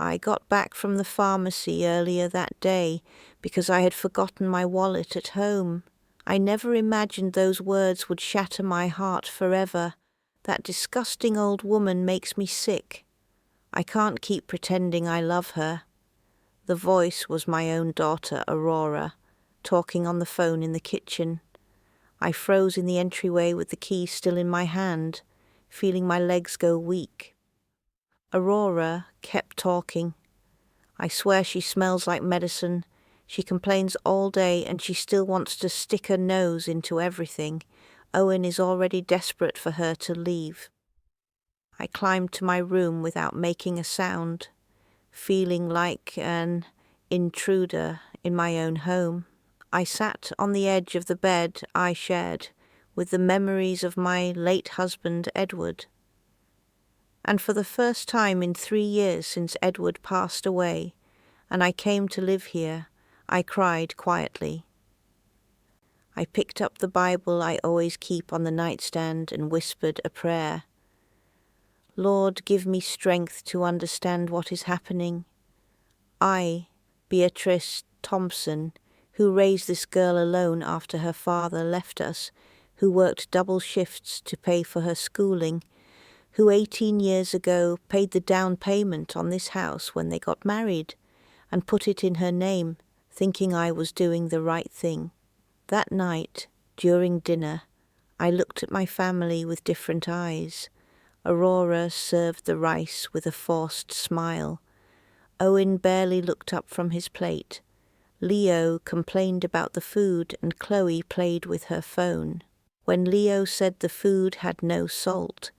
I got back from the pharmacy earlier that day because I had forgotten my wallet at home. I never imagined those words would shatter my heart forever. That disgusting old woman makes me sick. I can't keep pretending I love her." The voice was my own daughter, Aurora, talking on the phone in the kitchen. I froze in the entryway with the key still in my hand, feeling my legs go weak. Aurora kept talking. "I swear she smells like medicine. She complains all day and she still wants to stick her nose into everything. Owen is already desperate for her to leave." I climbed to my room without making a sound, feeling like an intruder in my own home. I sat on the edge of the bed I shared with the memories of my late husband, Edward. And for the first time in 3 years since Edward passed away, and I came to live here, I cried quietly. I picked up the Bible I always keep on the nightstand and whispered a prayer. "Lord, give me strength to understand what is happening. I, Beatrice Thompson, who raised this girl alone after her father left us, who worked double shifts to pay for her schooling, who 18 years ago paid the down payment on this house when they got married and put it in her name, thinking I was doing the right thing. That night, during dinner, I looked at my family with different eyes. Aurora served the rice with a forced smile. Owen barely looked up from his plate. Leo complained about the food and Chloe played with her phone. When Leo said the food had no salt,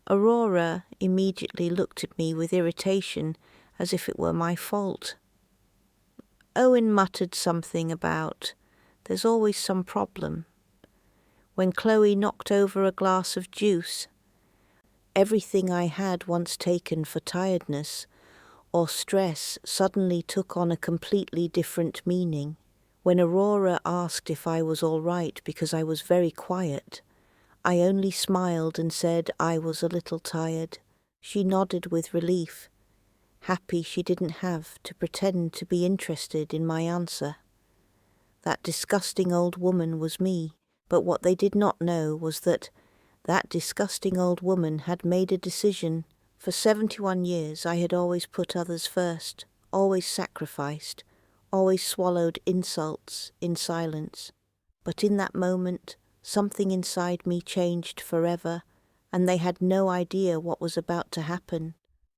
Aurora immediately looked at me with irritation as if it were my fault. Owen muttered something about, "There's always some problem." When Chloe knocked over a glass of juice, everything I had once taken for tiredness or stress suddenly took on a completely different meaning. When Aurora asked if I was all right because I was very quiet, I only smiled and said I was a little tired. She nodded with relief, happy she didn't have to pretend to be interested in my answer. That disgusting old woman was me, but what they did not know was that disgusting old woman had made a decision. For 71 years I had always put others first, always sacrificed, always swallowed insults in silence. But in that moment, something inside me changed forever, and they had no idea what was about to happen.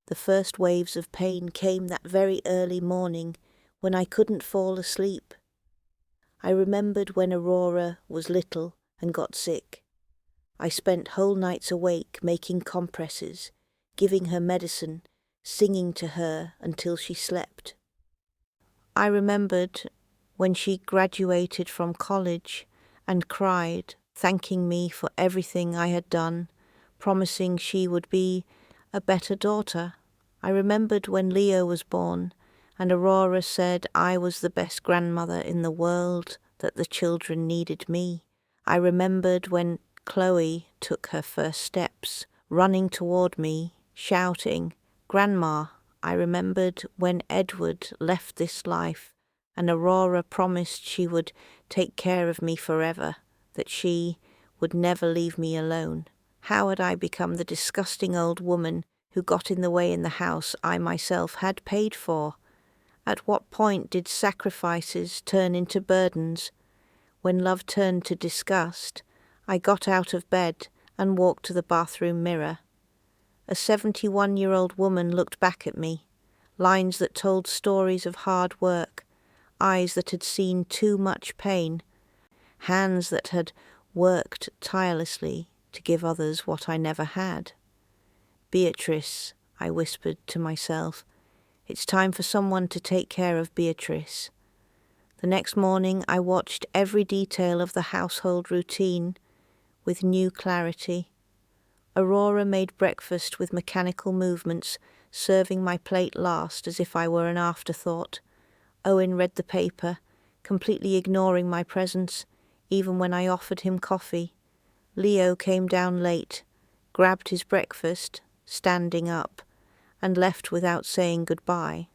The first waves of pain came that very early morning when I couldn't fall asleep. I remembered when Aurora was little and got sick. I spent whole nights awake making compresses, giving her medicine, singing to her until she slept. I remembered when she graduated from college and cried, thanking me for everything I had done, promising she would be a better daughter. I remembered when Leo was born and Aurora said I was the best grandmother in the world, that the children needed me. I remembered when Chloe took her first steps, running toward me, shouting, "Grandma." I remembered when Edward left this life and Aurora promised she would take care of me forever, that she would never leave me alone. How had I become the disgusting old woman who got in the way in the house I myself had paid for? At what point did sacrifices turn into burdens? When love turned to disgust, I got out of bed and walked to the bathroom mirror. A 71-year-old woman looked back at me, lines that told stories of hard work, eyes that had seen too much pain, hands that had worked tirelessly to give others what I never had. "Beatrice," I whispered to myself, "it's time for someone to take care of Beatrice." The next morning I watched every detail of the household routine with new clarity. Aurora made breakfast with mechanical movements, serving my plate last as if I were an afterthought. Owen read the paper, completely ignoring my presence, even when I offered him coffee. Leo came down late, grabbed his breakfast, standing up, and left without saying goodbye.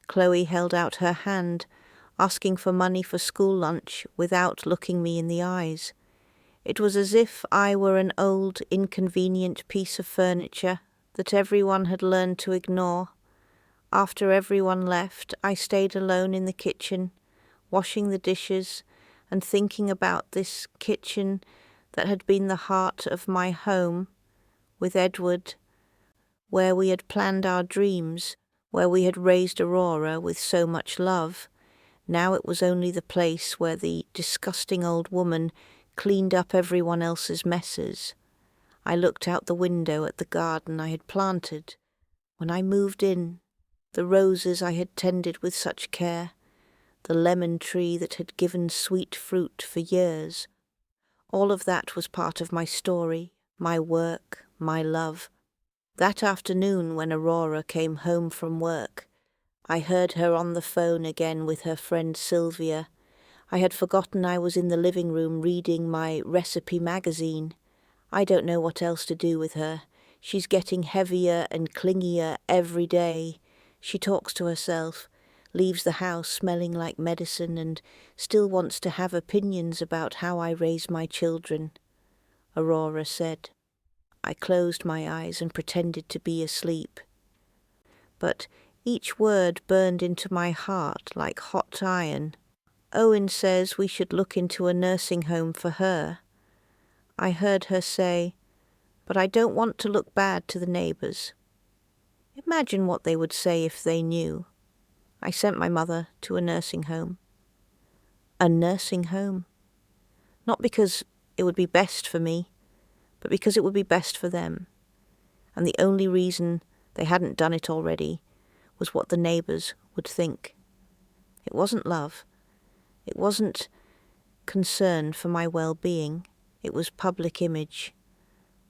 Chloe held out her hand, asking for money for school lunch without looking me in the eyes. It was as if I were an old, inconvenient piece of furniture that everyone had learned to ignore. After everyone left, I stayed alone in the kitchen, washing the dishes and thinking about this kitchen that had been the heart of my home with Edward, where we had planned our dreams, where we had raised Aurora with so much love. Now it was only the place where the disgusting old woman cleaned up everyone else's messes. I looked out the window at the garden I had planted when I moved in, the roses I had tended with such care, the lemon tree that had given sweet fruit for years. All of that was part of my story, my work, my love. That afternoon when Aurora came home from work, I heard her on the phone again with her friend Sylvia. I had forgotten I was in the living room reading my recipe magazine. I don't know what else to do with her. She's getting heavier and clingier every day. She talks to herself, leaves the house smelling like medicine, and still wants to have opinions about how I raise my children, Aurora said. I closed my eyes and pretended to be asleep. But each word burned into my heart like hot iron. Owen says we should look into a nursing home for her. I heard her say, but I don't want to look bad to the neighbours. Imagine what they would say if they knew. I sent my mother to a nursing home. A nursing home. Not because it would be best for me, but because it would be best for them. And the only reason they hadn't done it already was what the neighbours would think. It wasn't love. It wasn't concern for my well-being. It was public image.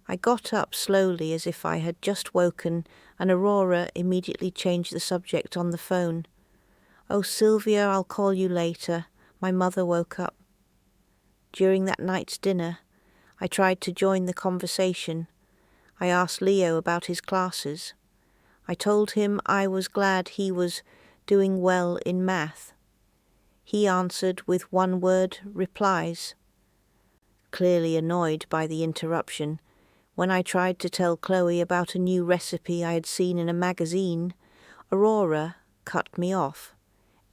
I got up slowly as if I had just woken, and Aurora immediately changed the subject on the phone. "Oh, Sylvia, I'll call you later. My mother woke up." During that night's dinner, I tried to join the conversation. I asked Leo about his classes. I told him I was glad he was doing well in math. He answered with one-word replies. Clearly annoyed by the interruption, when I tried to tell Chloe about a new recipe I had seen in a magazine, Aurora cut me off.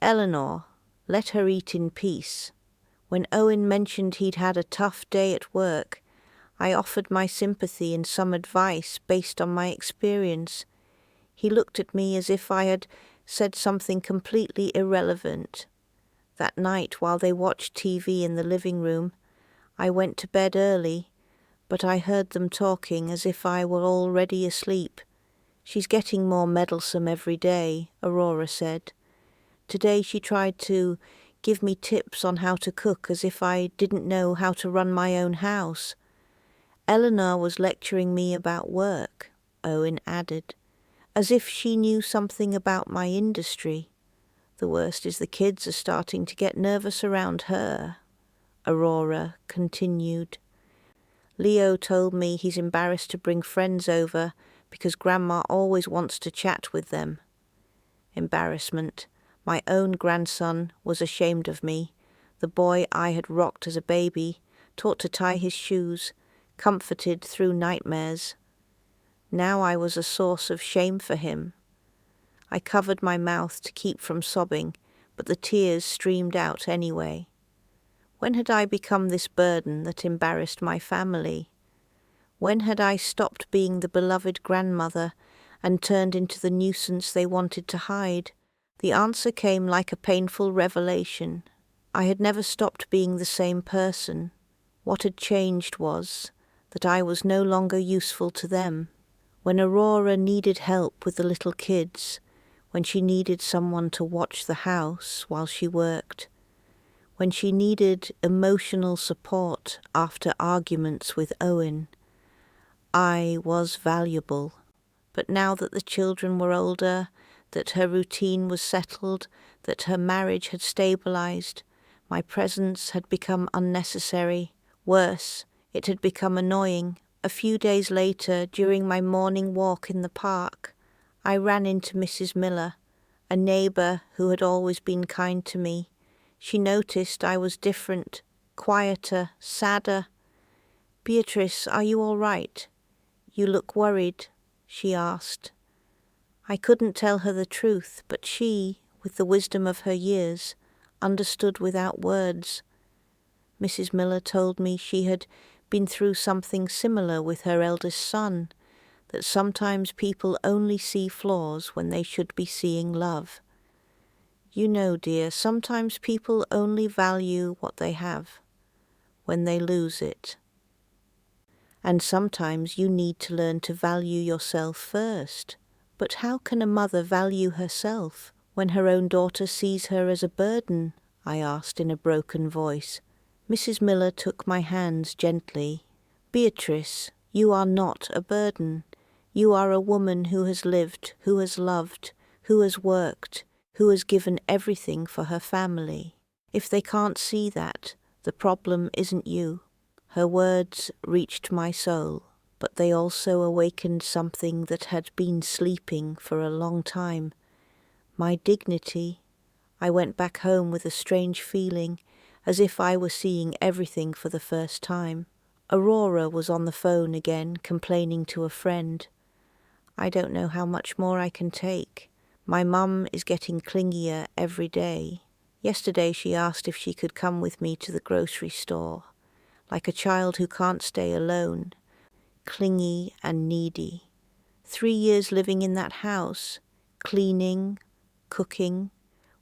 "Eleanor, let her eat in peace." When Owen mentioned he'd had a tough day at work, I offered my sympathy and some advice based on my experience. He looked at me as if I had said something completely irrelevant. That night, while they watched TV in the living room, I went to bed early, but I heard them talking as if I were already asleep. "She's getting more meddlesome every day," Aurora said. Today she tried to give me tips on how to cook as if I didn't know how to run my own house. Eleanor was lecturing me about work, Owen added, as if she knew something about my industry. The worst is the kids are starting to get nervous around her, Aurora continued. Leo told me he's embarrassed to bring friends over because Grandma always wants to chat with them. Embarrassment. My own grandson was ashamed of me, the boy I had rocked as a baby, taught to tie his shoes, comforted through nightmares. Now I was a source of shame for him. I covered my mouth to keep from sobbing, but the tears streamed out anyway. When had I become this burden that embarrassed my family? When had I stopped being the beloved grandmother and turned into the nuisance they wanted to hide? The answer came like a painful revelation. I had never stopped being the same person. What had changed was that I was no longer useful to them. When Aurora needed help with the little kids, when she needed someone to watch the house while she worked, when she needed emotional support after arguments with Owen, I was valuable. But now that the children were older, that her routine was settled, that her marriage had stabilized, my presence had become unnecessary. Worse, it had become annoying. A few days later, during my morning walk in the park, I ran into Mrs. Miller, a neighbour who had always been kind to me. She noticed I was different, quieter, sadder. "Beatrice, are you all right? You look worried," she asked. I couldn't tell her the truth, but she, with the wisdom of her years, understood without words. Mrs. Miller told me she had been through something similar with her eldest son, that sometimes people only see flaws when they should be seeing love. You know, dear, sometimes people only value what they have when they lose it. And sometimes you need to learn to value yourself first. But how can a mother value herself when her own daughter sees her as a burden? I asked in a broken voice. Mrs. Miller took my hands gently. "Beatrice, you are not a burden. You are a woman who has lived, who has loved, who has worked, who has given everything for her family. If they can't see that, the problem isn't you." Her words reached my soul, but they also awakened something that had been sleeping for a long time. My dignity. I went back home with a strange feeling, as if I were seeing everything for the first time. Aurora was on the phone again, complaining to a friend. "I don't know how much more I can take. My mum is getting clingier every day. Yesterday she asked if she could come with me to the grocery store, like a child who can't stay alone, clingy and needy. 3 years living in that house, cleaning, cooking,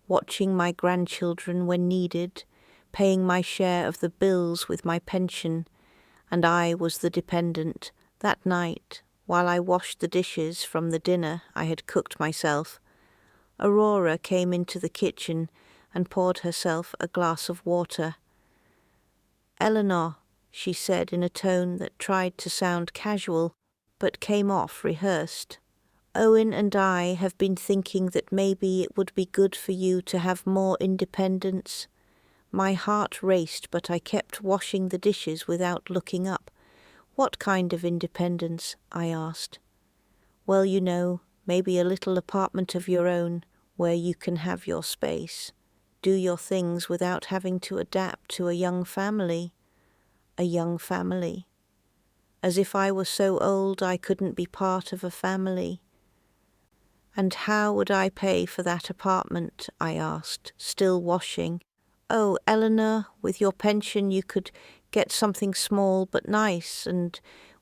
watching my grandchildren when needed, paying my share of the bills with my pension, and I was the dependent. That night, while I washed the dishes from the dinner I had cooked myself, Aurora came into the kitchen and poured herself a glass of water. "Eleanor," she said in a tone that tried to sound casual, but came off rehearsed, "Owen and I have been thinking that maybe it would be good for you to have more independence." My heart raced, but I kept washing the dishes without looking up. "What kind of independence?" I asked. "Well, you know, maybe a little apartment of your own, where you can have your space, do your things without having to adapt to a young family." A young family. As if I were so old I couldn't be part of a family. "And how would I pay for that apartment?" I asked, still washing. "Oh, Eleanor, with your pension you could get something small but nice, and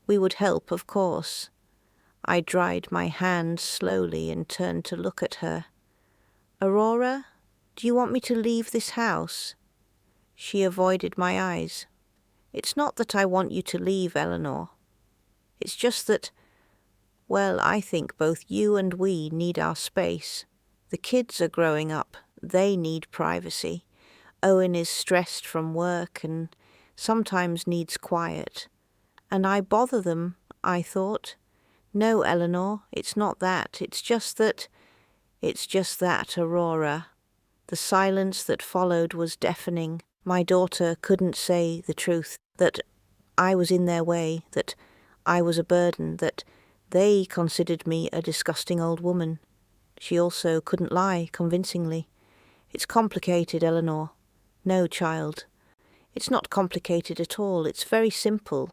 we would help, of course." I dried my hands slowly and turned to look at her. "Aurora, do you want me to leave this house?" She avoided my eyes. "It's not that I want you to leave, Eleanor. It's just that, well, I think both you and we need our space. The kids are growing up. They need privacy. Owen is stressed from work and sometimes needs quiet. And I bother them," I thought. "No, Eleanor, it's not that. It's just that, Aurora." The silence that followed was deafening. My daughter couldn't say the truth, that I was in their way, that I was a burden, that they considered me a disgusting old woman. She also couldn't lie convincingly. "It's complicated, Eleanor." "No, child. It's not complicated at all. It's very simple.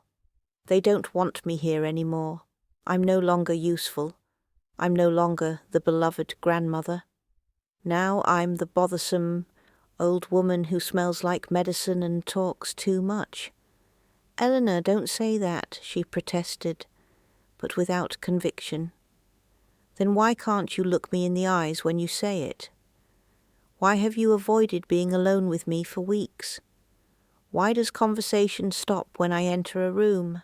They don't want me here anymore. I'm no longer useful. I'm no longer the beloved grandmother. Now I'm the bothersome old woman who smells like medicine and talks too much." "Eleanor, don't say that," she protested, but without conviction. "Then why can't you look me in the eyes when you say it? Why have you avoided being alone with me for weeks? Why does conversation stop when I enter a room?"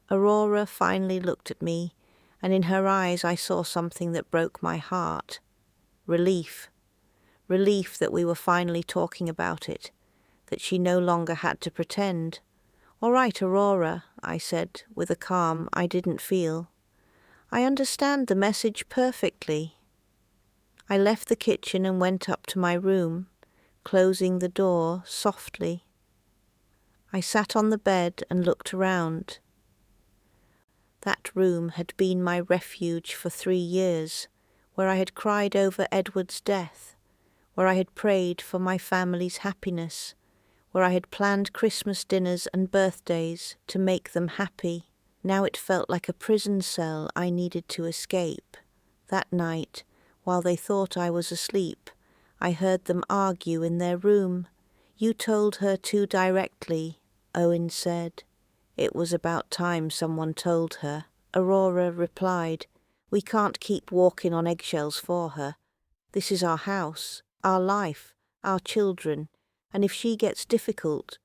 Aurora finally looked at me, and in her eyes I saw something that broke my heart. Relief. Relief that we were finally talking about it, that she no longer had to pretend. "All right, Aurora," I said, with a calm I didn't feel. "I understand the message perfectly." I left the kitchen and went up to my room, closing the door softly. I sat on the bed and looked around. That room had been my refuge for 3 years, where I had cried over Edward's death, where I had prayed for my family's happiness, where I had planned Christmas dinners and birthdays to make them happy. Now it felt like a prison cell I needed to escape. That night, while they thought I was asleep, I heard them argue in their room. "You told her too directly," Owen said. "It was about time someone told her." Aurora replied, "We can't keep walking on eggshells for her. This is our house, our life, our children, and if she gets difficult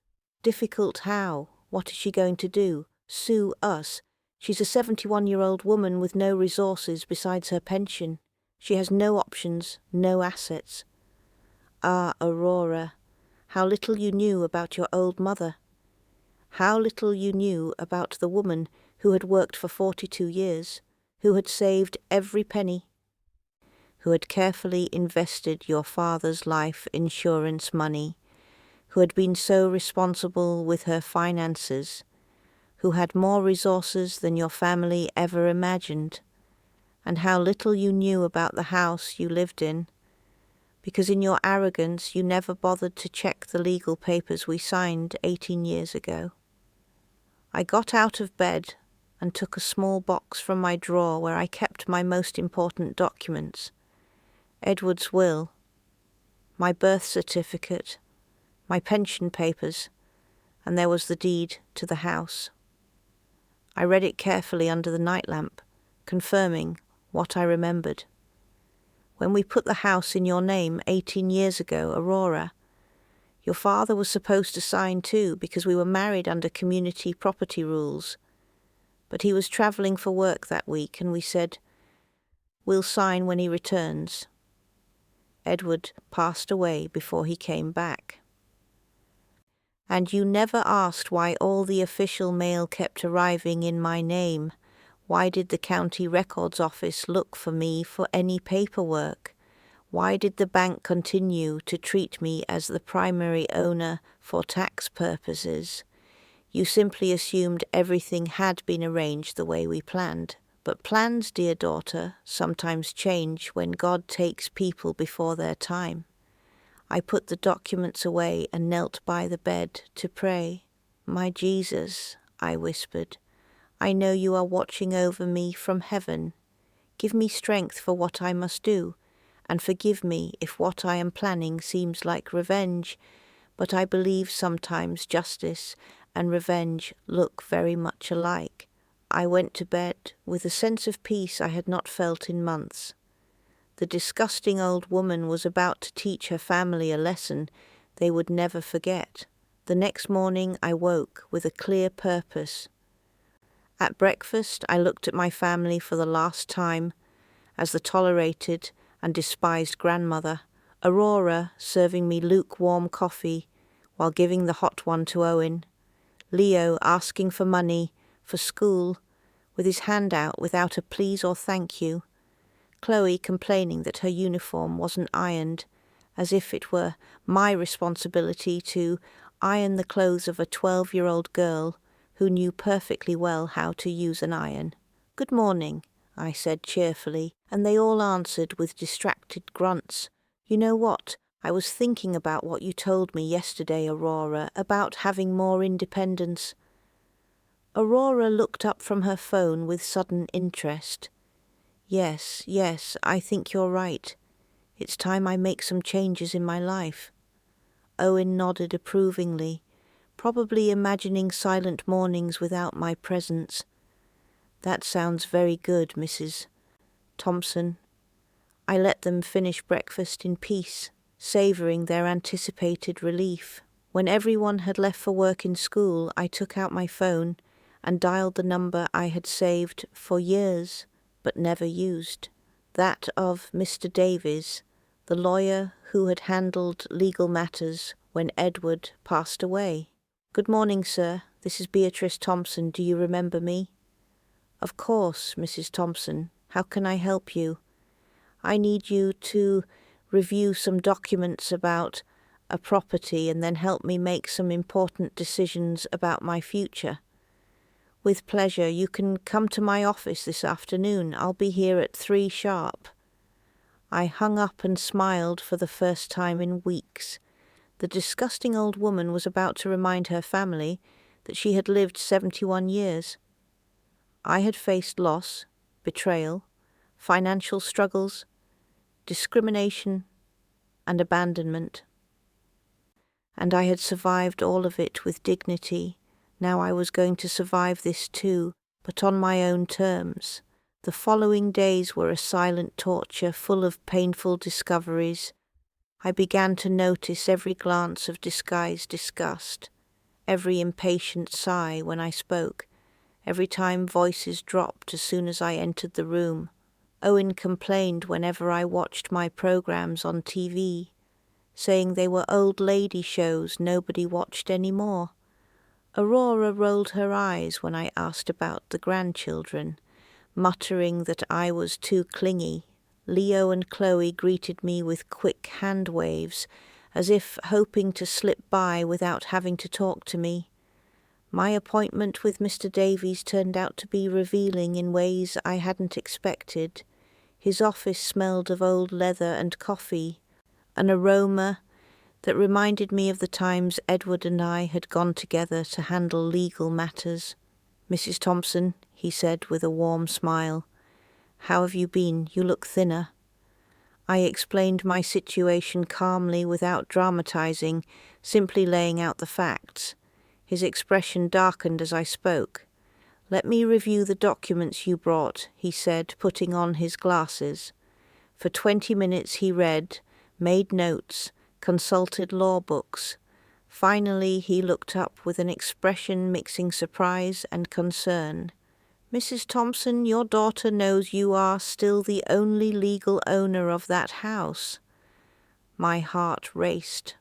how? What is she going to do? Sue us? She's a 71-year-old woman with no resources besides her pension. She has no options, no assets." Ah, Aurora, how little you knew about your old mother. How little you knew about the woman who had worked for 42 years, who had saved every penny, who had carefully invested your father's life insurance money, who had been so responsible with her finances, who had more resources than your family ever imagined, and how little you knew about the house you lived in, because in your arrogance you never bothered to check the legal papers we signed 18 years ago. I got out of bed and took a small box from my drawer where I kept my most important documents: Edward's will, my birth certificate, my pension papers, and there was the deed to the house. I read it carefully under the night lamp, confirming what I remembered. When we put the house in your name 18 years ago, Aurora, your father was supposed to sign too, because we were married under community property rules. But he was travelling for work that week, and we said, "We'll sign when he returns." Edward passed away before he came back. And you never asked why all the official mail kept arriving in my name. Why did the county records office look for me for any paperwork? Why did the bank continue to treat me as the primary owner for tax purposes? You simply assumed everything had been arranged the way we planned. But plans, dear daughter, sometimes change when God takes people before their time. I put the documents away and knelt by the bed to pray. "My Jesus," I whispered, "I know you are watching over me from heaven. Give me strength for what I must do, and forgive me if what I am planning seems like revenge, but I believe sometimes justice and revenge look very much alike." I went to bed with a sense of peace I had not felt in months. The disgusting old woman was about to teach her family a lesson they would never forget. The next morning I woke with a clear purpose. At breakfast I looked at my family for the last time as the tolerated and despised grandmother, Aurora serving me lukewarm coffee while giving the hot one to Owen, Leo asking for money for school with his hand out without a please or thank you, Chloe complaining that her uniform wasn't ironed, as if it were my responsibility to iron the clothes of a 12-year-old girl who knew perfectly well how to use an iron. "Good morning," I said cheerfully, and they all answered with distracted grunts. "You know what? I was thinking about what you told me yesterday, Aurora, about having more independence." Aurora looked up from her phone with sudden interest. Yes, I think you're right. It's time I make some changes in my life." Owen nodded approvingly, probably imagining silent mornings without my presence. "That sounds very good, Mrs. Thompson." I let them finish breakfast in peace, savouring their anticipated relief. When everyone had left for work in school, I took out my phone and dialed the number I had saved for years but never used, that of Mr. Davies, the lawyer who had handled legal matters when Edward passed away. "Good morning, sir. This is Beatrice Thompson. Do you remember me?" "Of course, Mrs. Thompson. How can I help you?" "I need you to review some documents about a property and then help me make some important decisions about my future." With pleasure. You can come to my office this afternoon. I'll be here at 3 sharp. I hung up and smiled for the first time in weeks. The disgusting old woman was about to remind her family that she had lived 71 years. I had faced loss, betrayal, financial struggles, discrimination, and abandonment. And I had survived all of it with dignity. Now I was going to survive this too, but on my own terms. The following days were a silent torture full of painful discoveries. I began to notice every glance of disguised disgust, every impatient sigh when I spoke, every time voices dropped as soon as I entered the room. Owen complained whenever I watched my programs on TV, saying they were old lady shows nobody watched anymore. Aurora rolled her eyes when I asked about the grandchildren, muttering that I was too clingy. Leo and Chloe greeted me with quick hand waves, as if hoping to slip by without having to talk to me. My appointment with Mr. Davies turned out to be revealing in ways I hadn't expected. His office smelled of old leather and coffee, an aroma that reminded me of the times Edward and I had gone together to handle legal matters. "Mrs. Thompson," he said with a warm smile, "how have you been? You look thinner." I explained my situation calmly without dramatizing, simply laying out the facts. His expression darkened as I spoke. "Let me review the documents you brought," he said, putting on his glasses. For 20 minutes he read, made notes, consulted law books. Finally he looked up with an expression mixing surprise and concern. "Mrs. Thompson, your daughter knows you are still the only legal owner of that house." My heart raced.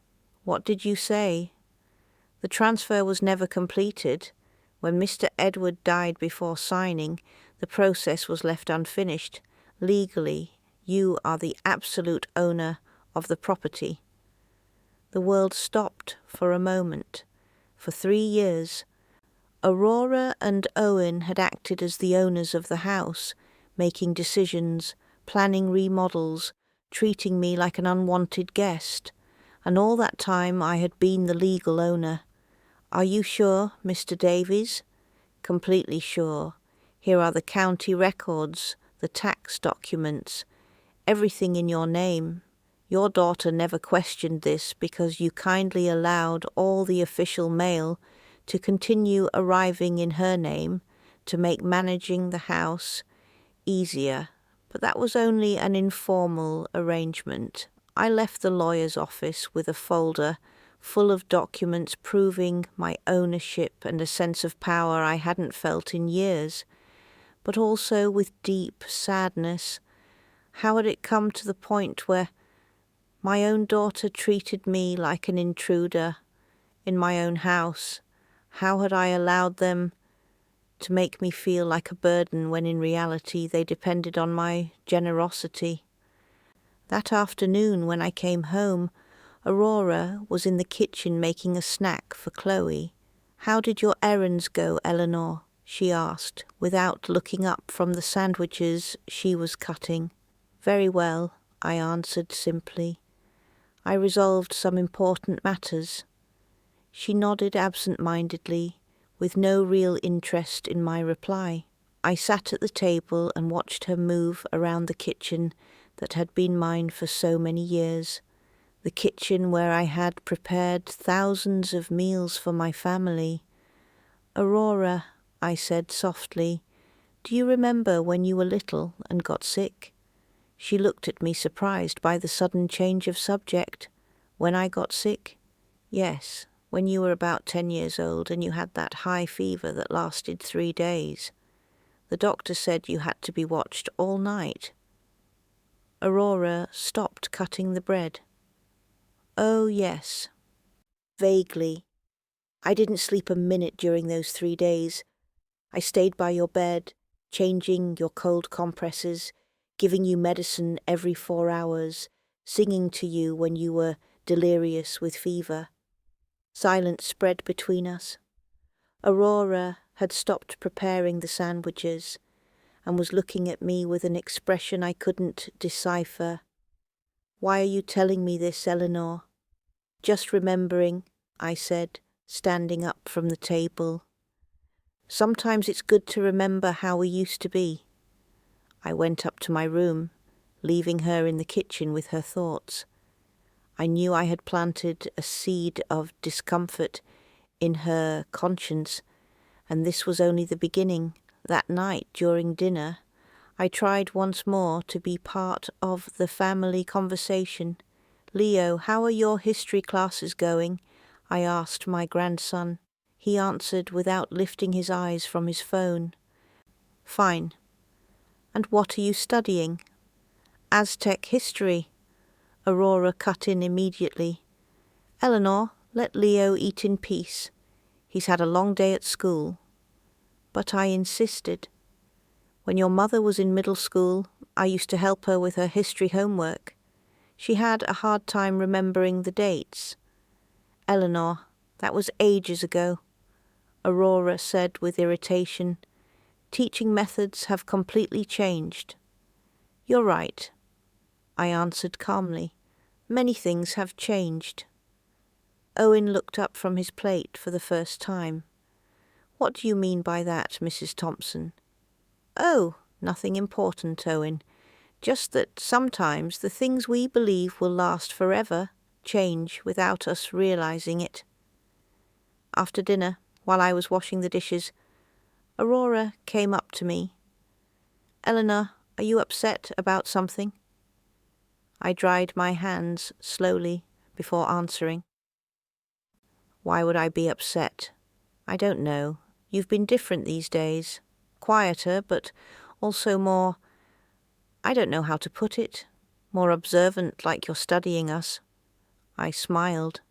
"What did you say?" "The transfer was never completed. When Mr. Edward died before signing, the process was left unfinished. Legally, you are the absolute owner of the property." The world stopped for a moment. For 3 years, Aurora and Owen had acted as the owners of the house, making decisions, planning remodels, treating me like an unwanted guest. And all that time I had been the legal owner. "Are you sure, Mr. Davies?" "Completely sure. Here are the county records, the tax documents, everything in your name. Your daughter never questioned this because you kindly allowed all the official mail to continue arriving in her name to make managing the house easier. But that was only an informal arrangement. I left the lawyer's office with a folder full of documents proving my ownership and a sense of power I hadn't felt in years, but also with deep sadness. How had it come to the point where my own daughter treated me like an intruder in my own house? How had I allowed them to make me feel like a burden when in reality they depended on my generosity? That afternoon when I came home, Aurora was in the kitchen making a snack for Chloe. "How did your errands go, Eleanor?" she asked, without looking up from the sandwiches she was cutting. "Very well," I answered simply. "I resolved some important matters." She nodded absent-mindedly, with no real interest in my reply. I sat at the table and watched her move around the kitchen that had been mine for so many years, the kitchen where I had prepared thousands of meals for my family. "Aurora," I said softly, "do you remember when you were little and got sick?" She looked at me surprised by the sudden change of subject. "When I got sick?" "Yes, when you were about 10 years old and you had that high fever that lasted 3 days. The doctor said you had to be watched all night." Aurora stopped cutting the bread. "Oh, yes. Vaguely. I didn't sleep a minute during those 3 days. I stayed by your bed, changing your cold compresses, giving you medicine every 4 hours, singing to you when you were delirious with fever. Silence spread between us. Aurora, had stopped preparing the sandwiches and was looking at me with an expression I couldn't decipher. "Why are you telling me this, Eleanor?" "Just remembering," I said, standing up from the table. "Sometimes it's good to remember how we used to be." I went up to my room, leaving her in the kitchen with her thoughts. I knew I had planted a seed of discomfort in her conscience, and this was only the beginning. That night, during dinner, I tried once more to be part of the family conversation. "Leo, how are your history classes going?" I asked my grandson. He answered without lifting his eyes from his phone. "Fine. And what are you studying?" "Aztec history." Aurora cut in immediately. "Eleanor, let Leo eat in peace. He's had a long day at school." But I insisted. "When your mother was in middle school, I used to help her with her history homework. She had a hard time remembering the dates." "Eleanor, that was ages ago," Aurora said with irritation. "Teaching methods have completely changed." "You're right," I answered calmly. "Many things have changed." Owen looked up from his plate for the first time. "What do you mean by that, Mrs. Thompson?" "Oh, nothing important, Owen. Just that sometimes the things we believe will last forever change without us realizing it." After dinner, while I was washing the dishes, Aurora came up to me. "Eleanor, are you upset about something?" I dried my hands slowly before answering. "Why would I be upset? I don't know. You've been different these days. Quieter, but also more, I don't know how to put it, more observant, like you're studying us." I smiled.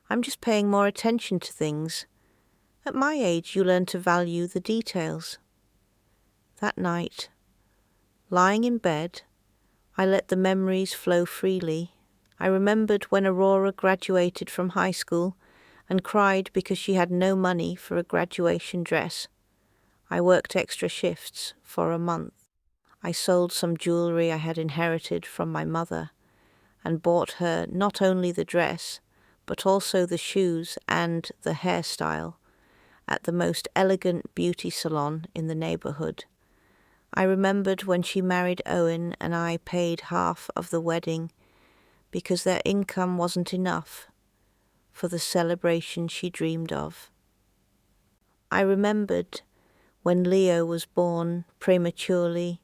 "I'm just paying more attention to things. At my age, you learn to value the details." That night, lying in bed, I let the memories flow freely. I remembered when Aurora graduated from high school and cried because she had no money for a graduation dress. I worked extra shifts for a month. I sold some jewelry I had inherited from my mother and bought her not only the dress, but also the shoes and the hairstyle at the most elegant beauty salon in the neighborhood. I remembered when she married Owen and I paid half of the wedding because their income wasn't enough for the celebration she dreamed of. I remembered when Leo was born prematurely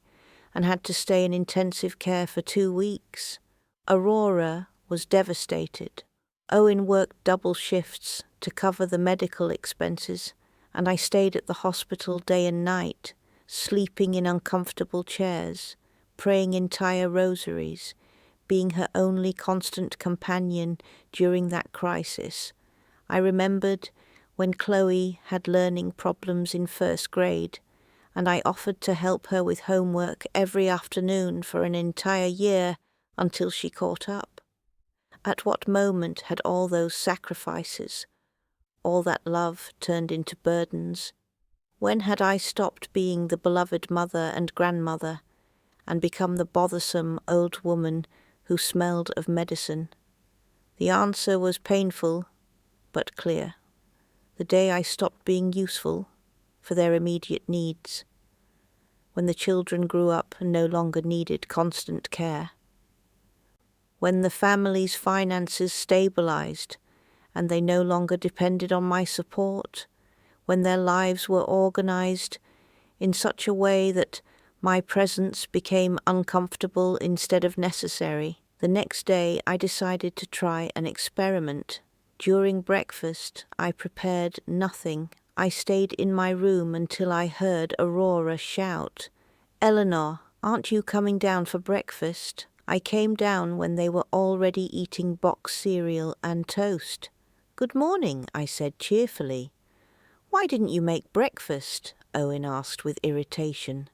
and had to stay in intensive care for 2 weeks. Aurora was devastated. Owen worked double shifts to cover the medical expenses, and I stayed at the hospital day and night, sleeping in uncomfortable chairs, praying entire rosaries, being her only constant companion during that crisis. I remembered when Chloe had learning problems in first grade, and I offered to help her with homework every afternoon for an entire year until she caught up. At what moment had all those sacrifices, all that love turned into burdens? When had I stopped being the beloved mother and grandmother and become the bothersome old woman who smelled of medicine? The answer was painful, but clear. The day I stopped being useful for their immediate needs. When the children grew up and no longer needed constant care. When the family's finances stabilized and they no longer depended on my support. When their lives were organized in such a way that my presence became uncomfortable instead of necessary. The next day I decided to try an experiment. During breakfast I prepared nothing. I stayed in my room until I heard Aurora shout, "Eleanor, aren't you coming down for breakfast?" I came down when they were already eating box cereal and toast. "Good morning," I said cheerfully. "Why didn't you make breakfast?" Owen asked with irritation.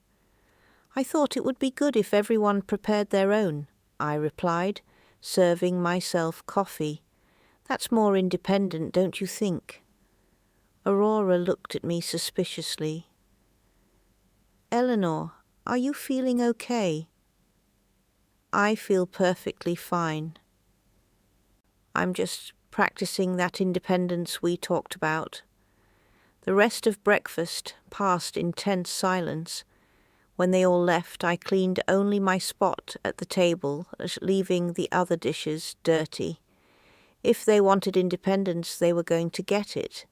"I thought it would be good if everyone prepared their own," I replied, serving myself coffee. "That's more independent, don't you think?" Aurora looked at me suspiciously. Eleanor, are you feeling okay? I feel perfectly fine. I'm just practicing that independence we talked about. The rest of breakfast passed in tense silence. When they all left, I cleaned only my spot at the table, leaving the other dishes dirty. If they wanted independence, they were going to get it.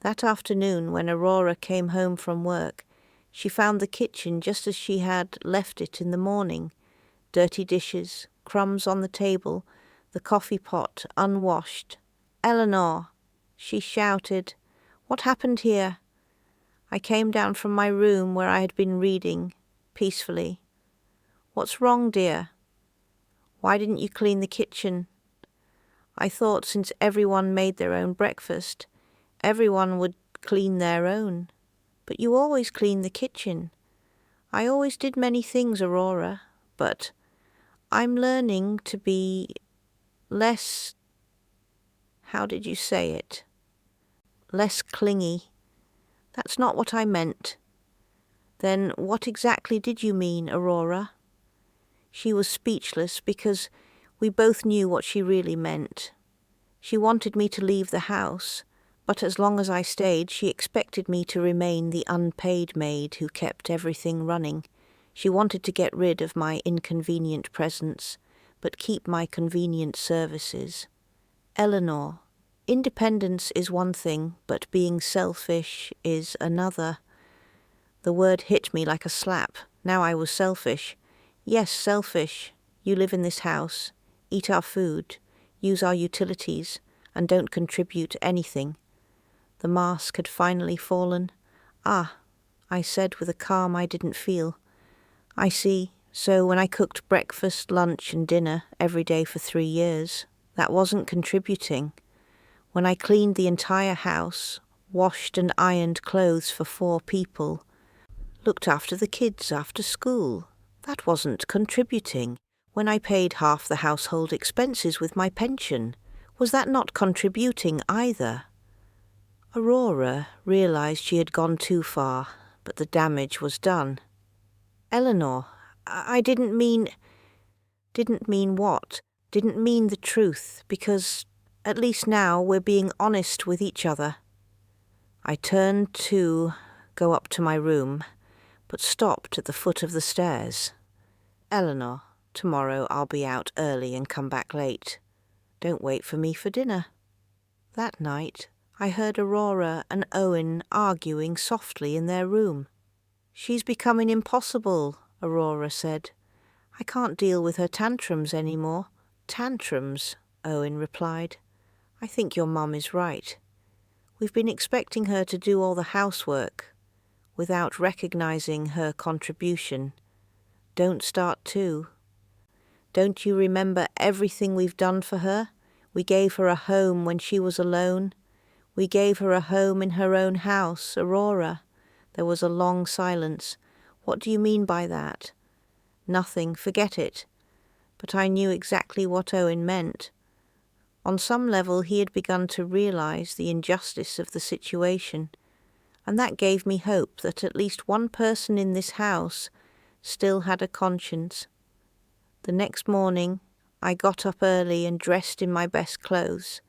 That afternoon, when Aurora came home from work, she found the kitchen just as she had left it in the morning. Dirty dishes, crumbs on the table, the coffee pot unwashed. "Eleanor!" she shouted. "What happened here?" I came down from my room where I had been reading, peacefully. "What's wrong, dear?" "Why didn't you clean the kitchen?" I thought since everyone made their own breakfast, everyone would clean their own. But you always clean the kitchen. I always did many things, Aurora, but I'm learning to be less, how did you say it? Less clingy. That's not what I meant. Then what exactly did you mean, Aurora? She was speechless because we both knew what she really meant. She wanted me to leave the house, but as long as I stayed, she expected me to remain the unpaid maid who kept everything running. She wanted to get rid of my inconvenient presence, but keep my convenient services. Eleanor, independence is one thing, but being selfish is another. The word hit me like a slap. Now I was selfish. Yes, selfish. You live in this house, eat our food, use our utilities, and don't contribute anything. The mask had finally fallen. "Ah," I said with a calm I didn't feel. "I see. So when I cooked breakfast, lunch, and dinner every day for 3 years, that wasn't contributing. When I cleaned the entire house, washed and ironed clothes for 4 people, looked after the kids after school, that wasn't contributing. When I paid half the household expenses with my pension, was that not contributing either?" Aurora realized she had gone too far, but the damage was done. "Eleanor, I didn't mean..." "Didn't mean what?" "Didn't mean the truth, because at least now we're being honest with each other." I turned to go up to my room, but stopped at the foot of the stairs. "Eleanor, tomorrow I'll be out early and come back late. Don't wait for me for dinner." That night, I heard Aurora and Owen arguing softly in their room. "She's becoming impossible," Aurora said. "I can't deal with her tantrums anymore." "Tantrums," Owen replied. "I think your mum is right. We've been expecting her to do all the housework without recognizing her contribution. Don't start too. Don't you remember everything we've done for her? We gave her a home when she was alone. We gave her a home in her own house, Aurora." There was a long silence. "What do you mean by that?" "Nothing, forget it." But I knew exactly what Owen meant. On some level he had begun to realize the injustice of the situation, and that gave me hope that at least one person in this house still had a conscience. The next morning I got up early and dressed in my best clothes.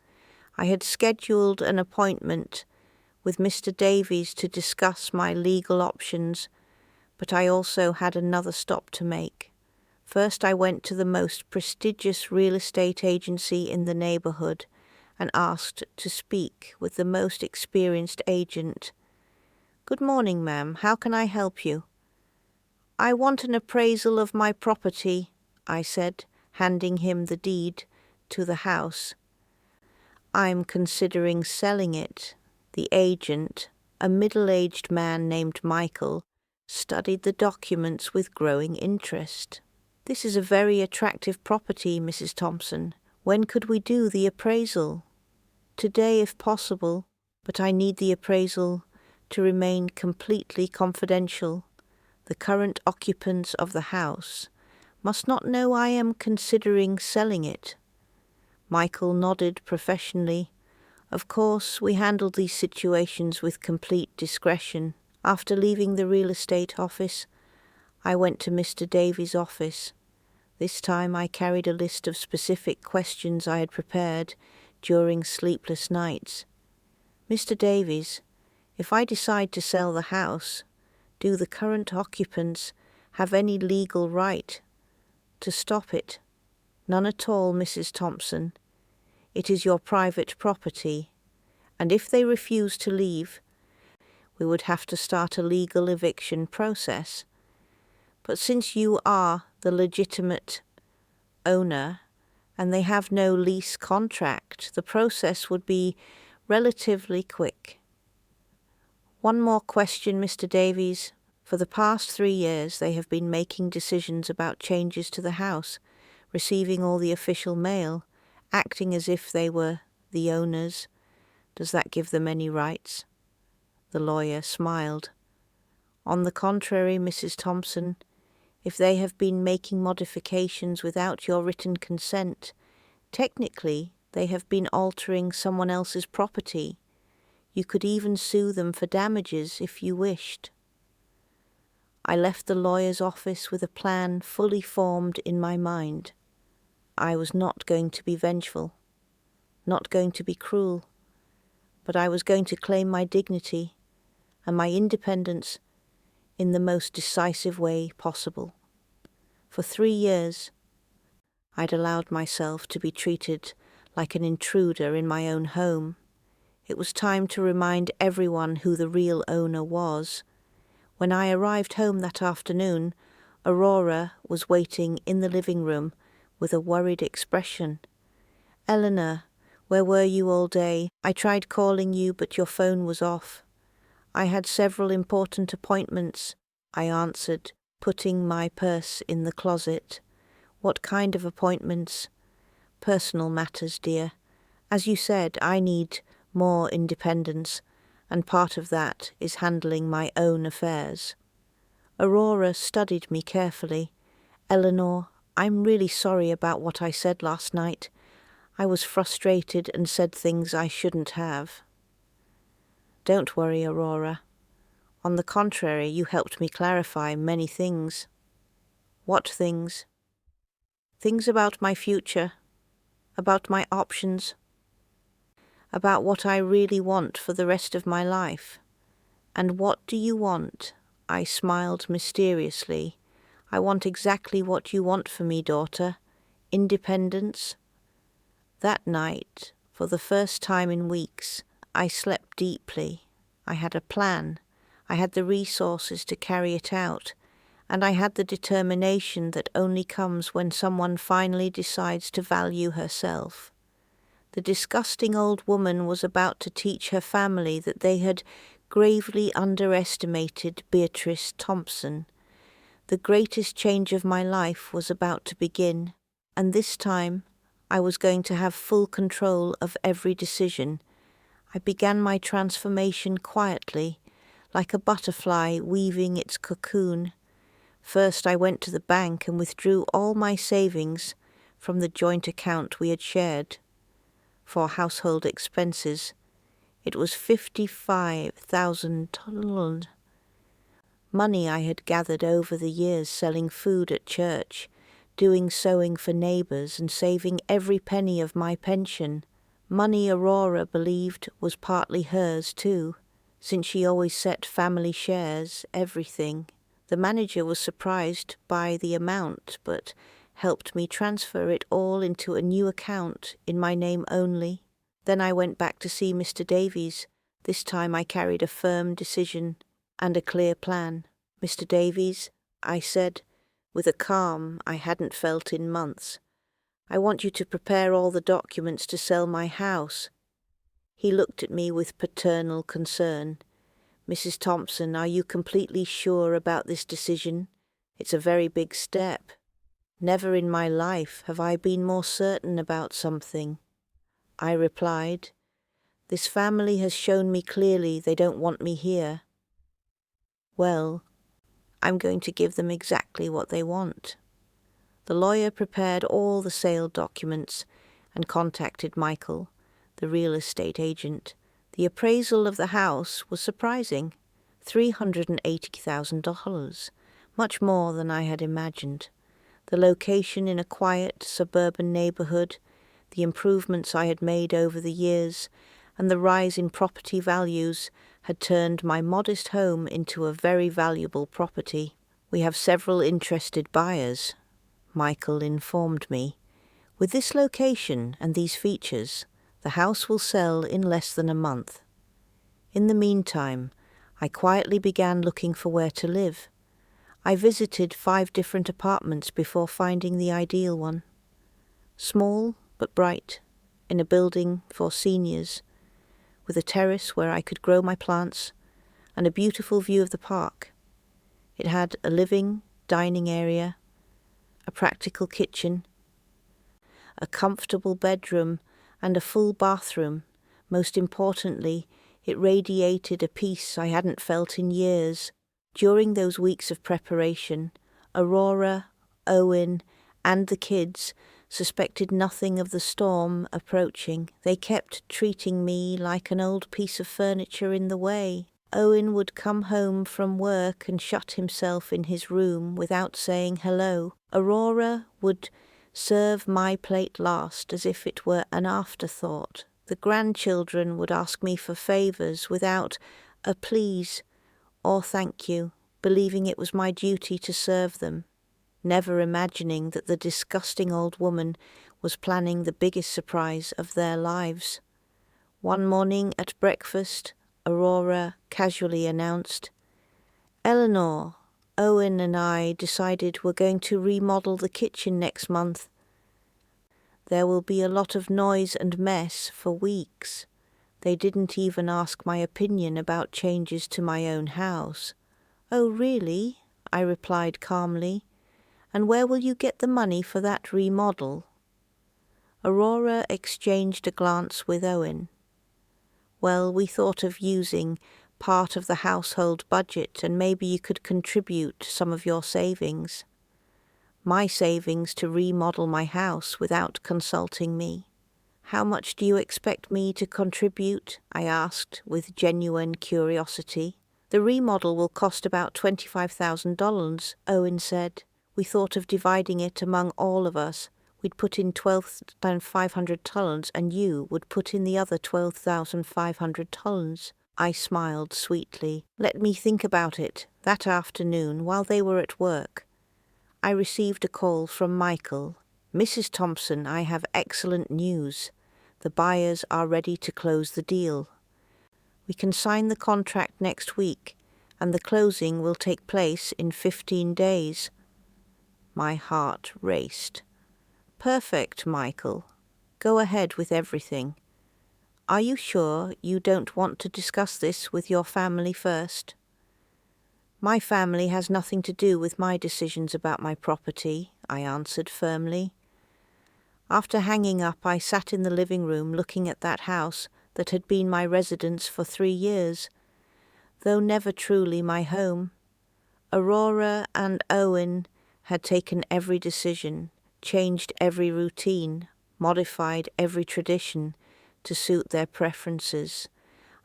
I had scheduled an appointment with Mr. Davies to discuss my legal options, but I also had another stop to make. First I went to the most prestigious real estate agency in the neighborhood and asked to speak with the most experienced agent. "Good morning, ma'am. How can I help you?" "I want an appraisal of my property," I said, handing him the deed to the house. "I'm considering selling it." The agent, a middle-aged man named Michael, studied the documents with growing interest. "This is a very attractive property, Mrs. Thompson. When could we do the appraisal?" "Today, if possible, but I need the appraisal to remain completely confidential. The current occupants of the house must not know I am considering selling it." Michael nodded professionally. Of course, we handled these situations with complete discretion. After leaving the real estate office, I went to Mr. Davies' office. This time I carried a list of specific questions I had prepared during sleepless nights. Mr. Davies, if I decide to sell the house, do the current occupants have any legal right to stop it? None at all, Mrs. Thompson. It is your private property, and if they refuse to leave, we would have to start a legal eviction process. But since you are the legitimate owner and they have no lease contract, the process would be relatively quick. One more question, Mr. Davies. For the past 3 years, they have been making decisions about changes to the house, receiving all the official mail, acting as if they were the owners. Does that give them any rights? The lawyer smiled. On the contrary, Mrs. Thompson, if they have been making modifications without your written consent, technically they have been altering someone else's property. You could even sue them for damages if you wished. I left the lawyer's office with a plan fully formed in my mind. I was not going to be vengeful, not going to be cruel, but I was going to claim my dignity and my independence in the most decisive way possible. For 3 years, I'd allowed myself to be treated like an intruder in my own home. It was time to remind everyone who the real owner was. When I arrived home that afternoon, Aurora was waiting in the living room with a worried expression. "Eleanor, where were you all day? I tried calling you, but your phone was off." "I had several important appointments," I answered, putting my purse in the closet. "What kind of appointments?" "Personal matters, dear. As you said, I need more independence, and part of that is handling my own affairs." Aurora studied me carefully. "Eleanor, I'm really sorry about what I said last night. I was frustrated and said things I shouldn't have." "Don't worry, Aurora. On the contrary, you helped me clarify many things." "What things?" "Things about my future, about my options, about what I really want for the rest of my life." "And what do you want?" I smiled mysteriously. "I want exactly what you want for me, daughter. Independence." That night, for the first time in weeks, I slept deeply. I had a plan. I had the resources to carry it out, and I had the determination that only comes when someone finally decides to value herself. The disgusting old woman was about to teach her family that they had gravely underestimated Beatrice Thompson. The greatest change of my life was about to begin, and this time I was going to have full control of every decision. I began my transformation quietly, like a butterfly weaving its cocoon. First I went to the bank and withdrew all my savings from the joint account we had shared. For household expenses, it was $55,000. Money I had gathered over the years selling food at church, doing sewing for neighbours and saving every penny of my pension. Money Aurora believed was partly hers too, since she always set family shares, everything. The manager was surprised by the amount, but helped me transfer it all into a new account in my name only. Then I went back to see Mr. Davies. This time I carried a firm decision and a clear plan. "Mr. Davies," I said, with a calm I hadn't felt in months, "I want you to prepare all the documents to sell my house." He looked at me with paternal concern. "Mrs. Thompson, are you completely sure about this decision? It's a very big step. Never in my life have I been more certain about something." I replied, "This family has shown me clearly they don't want me here." "Well, I'm going to give them exactly what they want." The lawyer prepared all the sale documents and contacted Michael, the real estate agent. The appraisal of the house was surprising, $380,000, much more than I had imagined. The location in a quiet suburban neighborhood, the improvements I had made over the years, and the rise in property values had turned my modest home into a very valuable property. "We have several interested buyers," Michael informed me. "With this location and these features, the house will sell in less than a month." In the meantime, I quietly began looking for where to live. I visited 5 different apartments before finding the ideal one. Small but bright, in a building for seniors, with a terrace where I could grow my plants and a beautiful view of the park. It had a living, dining area, a practical kitchen, a comfortable bedroom, and a full bathroom. Most importantly, it radiated a peace I hadn't felt in years. During those weeks of preparation, Aurora, Owen, and the kids suspected nothing of the storm approaching. They kept treating me like an old piece of furniture in the way. Owen would come home from work and shut himself in his room without saying hello. Aurora would serve my plate last as if it were an afterthought. The grandchildren would ask me for favors without a please or thank you, believing it was my duty to serve them, never imagining that the disgusting old woman was planning the biggest surprise of their lives. One morning at breakfast, Aurora casually announced, "Eleanor, Owen and I decided we're going to remodel the kitchen next month. There will be a lot of noise and mess for weeks." They didn't even ask my opinion about changes to my own house. "Oh, really?" I replied calmly. "And where will you get the money for that remodel?" Aurora exchanged a glance with Owen. "Well, we thought of using part of the household budget, and maybe you could contribute some of your savings." My savings to remodel my house without consulting me. "How much do you expect me to contribute?" I asked with genuine curiosity. "The remodel will cost about $25,000, Owen said. "We thought of dividing it among all of us. We'd put in $12,500 and you would put in the other $12,500. I smiled sweetly. "Let me think about it." That afternoon, while they were at work, I received a call from Michael. "Mrs. Thompson, I have excellent news. The buyers are ready to close the deal. We can sign the contract next week, and the closing will take place in 15 days. My heart raced. "Perfect, Michael. Go ahead with everything. Are you sure you don't want to discuss this with your family first?" "My family has nothing to do with my decisions about my property," I answered firmly. After hanging up, I sat in the living room looking at that house that had been my residence for 3 years, though never truly my home. Aurora and Owen had taken every decision, changed every routine, modified every tradition to suit their preferences.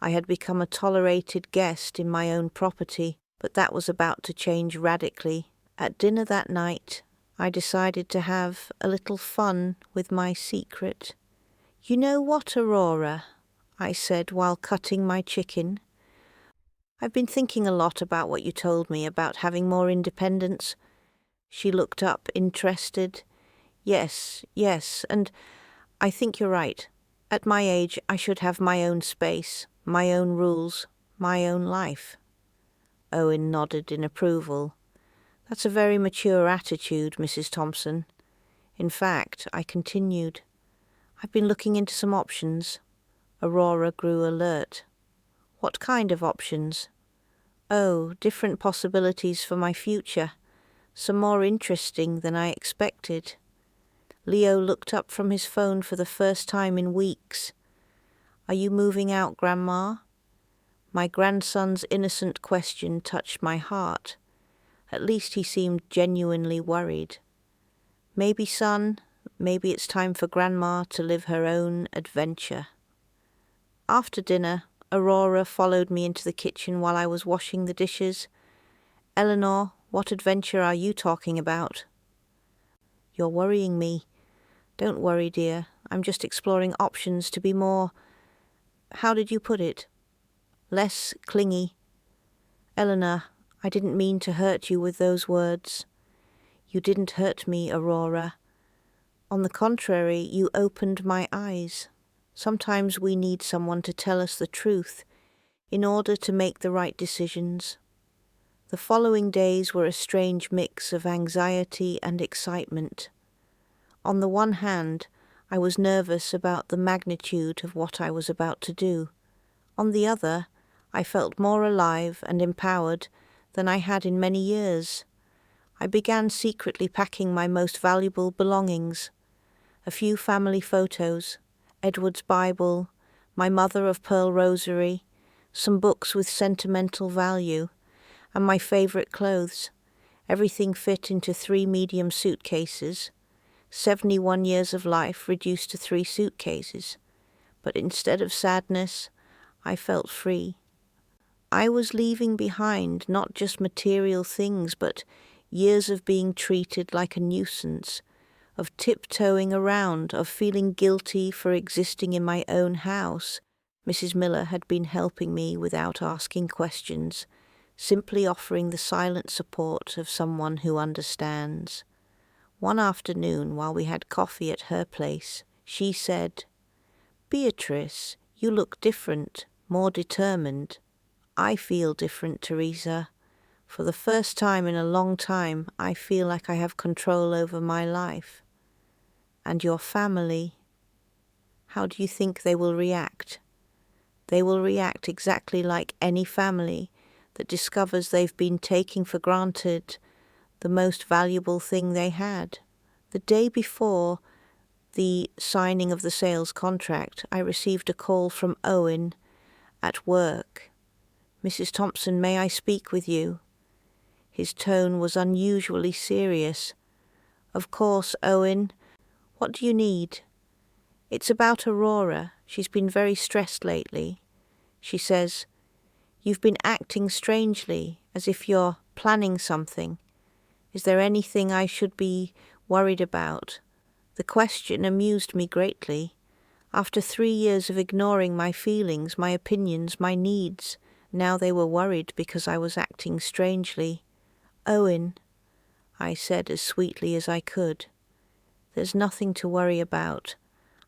I had become a tolerated guest in my own property, but that was about to change radically. At dinner that night, I decided to have a little fun with my secret. "You know what, Aurora?" I said while cutting my chicken. "I've been thinking a lot about what you told me about having more independence." She looked up, interested. Yes, and I think you're right. At my age, I should have my own space, my own rules, my own life." Owen nodded in approval. "That's a very mature attitude, Mrs. Thompson. In fact," I continued, "I've been looking into some options." Aurora grew alert. "What kind of options?" "Oh, different possibilities for my future. Some more interesting than I expected." Leo looked up from his phone for the first time in weeks. "Are you moving out, Grandma?" My grandson's innocent question touched my heart. At least he seemed genuinely worried. "Maybe, son, maybe it's time for Grandma to live her own adventure." After dinner, Aurora followed me into the kitchen while I was washing the dishes. "Eleanor, what adventure are you talking about?" "You're worrying me." "Don't worry, dear. I'm just exploring options to be more, how did you put it? Less clingy." "Eleanor, I didn't mean to hurt you with those words." "You didn't hurt me, Aurora. On the contrary, you opened my eyes. Sometimes we need someone to tell us the truth in order to make the right decisions." The following days were a strange mix of anxiety and excitement. On the one hand, I was nervous about the magnitude of what I was about to do. On the other, I felt more alive and empowered than I had in many years. I began secretly packing my most valuable belongings: a few family photos, Edward's Bible, my mother of pearl rosary, some books with sentimental value, and my favorite clothes. Everything fit into 3 medium suitcases. 71 years of life reduced to 3 suitcases. But instead of sadness, I felt free. I was leaving behind not just material things, but years of being treated like a nuisance, of tiptoeing around, of feeling guilty for existing in my own house. Mrs. Miller had been helping me without asking questions, simply offering the silent support of someone who understands. One afternoon, while we had coffee at her place, she said, "Beatrice, you look different, more determined." "I feel different, Teresa. For the first time in a long time, I feel like I have control over my life." "And your family, how do you think they will react?" "They will react exactly like any family that discovers they've been taking for granted the most valuable thing they had." The day before the signing of the sales contract, I received a call from Owen at work. "Mrs. Thompson, may I speak with you?" His tone was unusually serious. "Of course, Owen. What do you need?" "It's about Aurora. She's been very stressed lately. She says, 'You've been acting strangely, as if you're planning something. Is there anything I should be worried about?'" The question amused me greatly. After 3 years of ignoring my feelings, my opinions, my needs, now they were worried because I was acting strangely. "Owen," I said as sweetly as I could, "there's nothing to worry about.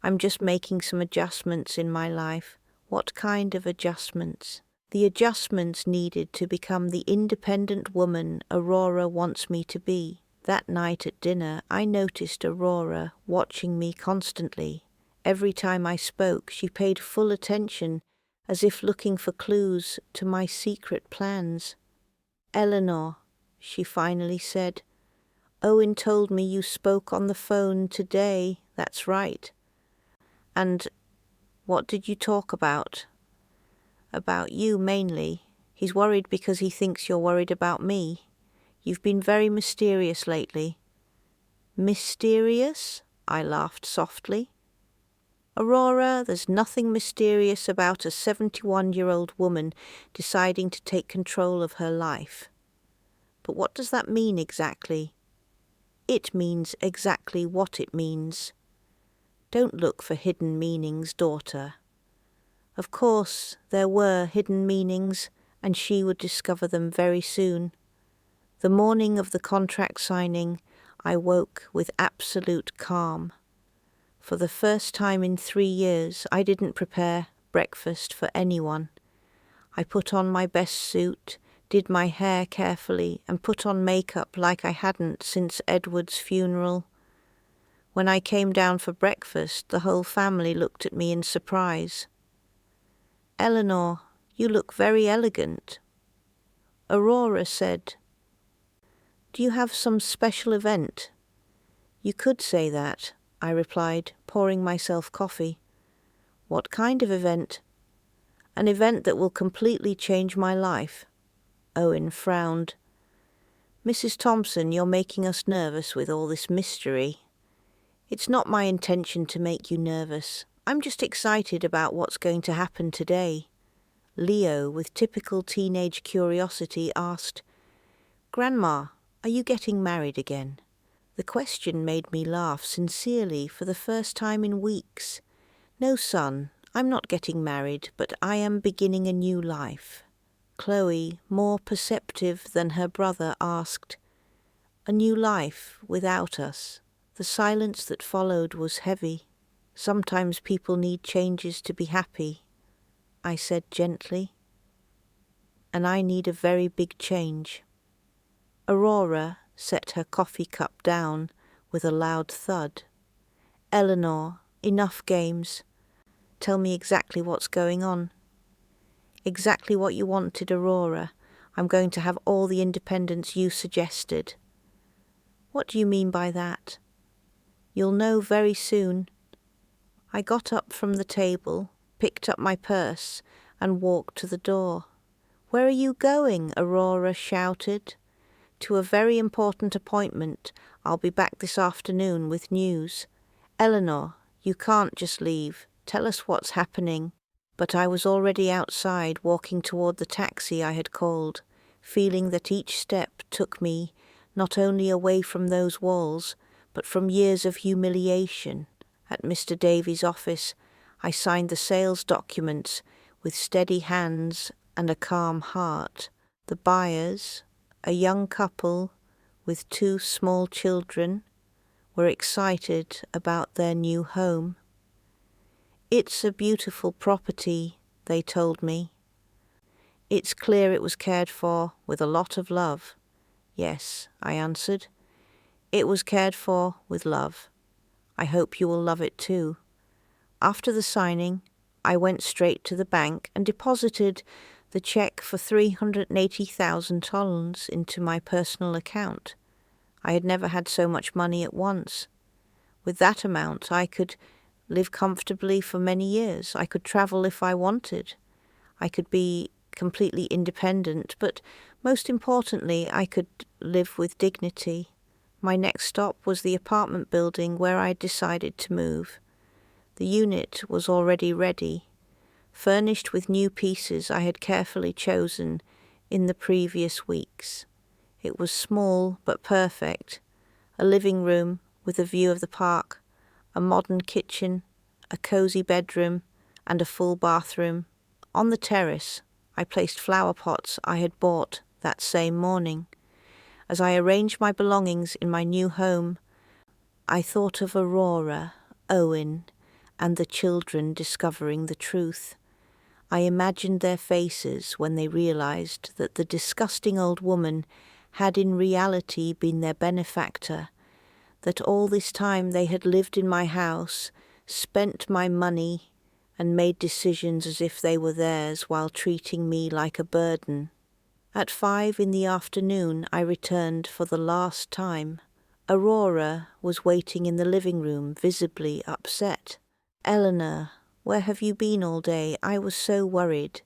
I'm just making some adjustments in my life." "What kind of adjustments?" "The adjustments needed to become the independent woman Aurora wants me to be." That night at dinner, I noticed Aurora watching me constantly. Every time I spoke, she paid full attention, as if looking for clues to my secret plans. "Eleanor," she finally said, "Owen told me you spoke on the phone today." "That's right." "And what did you talk about?" "About you, mainly. He's worried because he thinks you're worried about me. You've been very mysterious lately." "Mysterious?" I laughed softly. "Aurora, there's nothing mysterious about a 71-year-old woman deciding to take control of her life." "But what does that mean exactly?" "It means exactly what it means. Don't look for hidden meanings, daughter." Of course, there were hidden meanings, and she would discover them very soon. The morning of the contract signing, I woke with absolute calm. For the first time in 3 years, I didn't prepare breakfast for anyone. I put on my best suit, did my hair carefully, and put on makeup like I hadn't since Edward's funeral. When I came down for breakfast, the whole family looked at me in surprise. "Eleanor, you look very elegant." Aurora said, "Do you have some special event?" "You could say that," I replied, pouring myself coffee. "What kind of event?" "An event that will completely change my life." Owen frowned. "Mrs. Thompson, you're making us nervous with all this mystery." "It's not my intention to make you nervous. I'm just excited about what's going to happen today. Leo, with typical teenage curiosity, asked, Grandma, are you getting married again? The question made me laugh sincerely for the first time in weeks. No, son, I'm not getting married, but I am beginning a new life. Chloe, more perceptive than her brother, asked, A new life without us? The silence that followed was heavy. Sometimes people need changes to be happy, I said gently. And I need a very big change. Aurora set her coffee cup down with a loud thud. Eleanor, enough games. Tell me exactly what's going on. Exactly what you wanted, Aurora. I'm going to have all the independence you suggested. What do you mean by that? You'll know very soon. I got up from the table, picked up my purse, and walked to the door. Where are you going? Aurora shouted. To a very important appointment. I'll be back this afternoon with news. Eleanor, you can't just leave. Tell us what's happening. But I was already outside, walking toward the taxi I had called, feeling that each step took me not only away from those walls, but from years of humiliation. At Mr. Davies' office, I signed the sales documents with steady hands and a calm heart. The buyers, a young couple with 2 small children, were excited about their new home. It's a beautiful property, they told me. It's clear it was cared for with a lot of love. Yes, I answered. It was cared for with love. I hope you will love it too. After the signing, I went straight to the bank and deposited the check for 380,000 tolons into my personal account. I had never had so much money at once. With that amount, I could live comfortably for many years. I could travel if I wanted. I could be completely independent, but most importantly, I could live with dignity. My next stop was the apartment building where I decided to move. The unit was already ready, furnished with new pieces I had carefully chosen in the previous weeks. It was small but perfect, a living room with a view of the park, a modern kitchen, a cosy bedroom, and a full bathroom. On the terrace, I placed flower pots I had bought that same morning. As I arranged my belongings in my new home, I thought of Aurora, Owen, and the children discovering the truth. I imagined their faces when they realized that the disgusting old woman had in reality been their benefactor, that all this time they had lived in my house, spent my money, and made decisions as if they were theirs while treating me like a burden. At 5 p.m, I returned for the last time. Aurora was waiting in the living room, visibly upset. Eleanor, where have you been all day? I was so worried.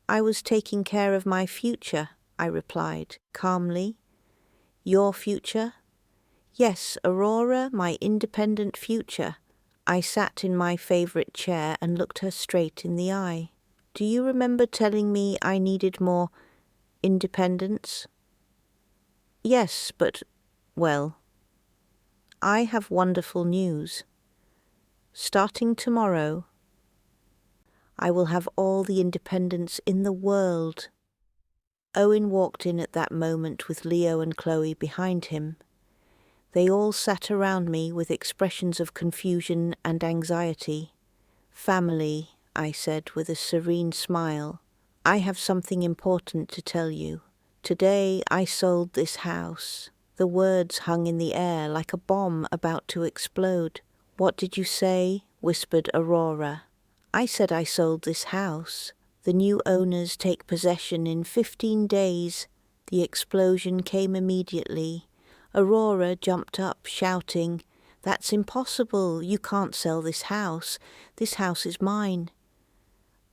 I was taking care of my future, I replied, calmly. Your future? Yes, Aurora, my independent future. I sat in my favourite chair and looked her straight in the eye. Do you remember telling me I needed more independence? Yes, but, well, I have wonderful news. Starting tomorrow, I will have all the independence in the world. Owen walked in at that moment with Leo and Chloe behind him. They all sat around me with expressions of confusion and anxiety. Family, I said with a serene smile. I have something important to tell you. Today I sold this house. The words hung in the air like a bomb about to explode. What did you say? Whispered Aurora. I said I sold this house. The new owners take possession in 15 days. The explosion came immediately. Aurora jumped up, shouting, That's impossible. You can't sell this house. This house is mine.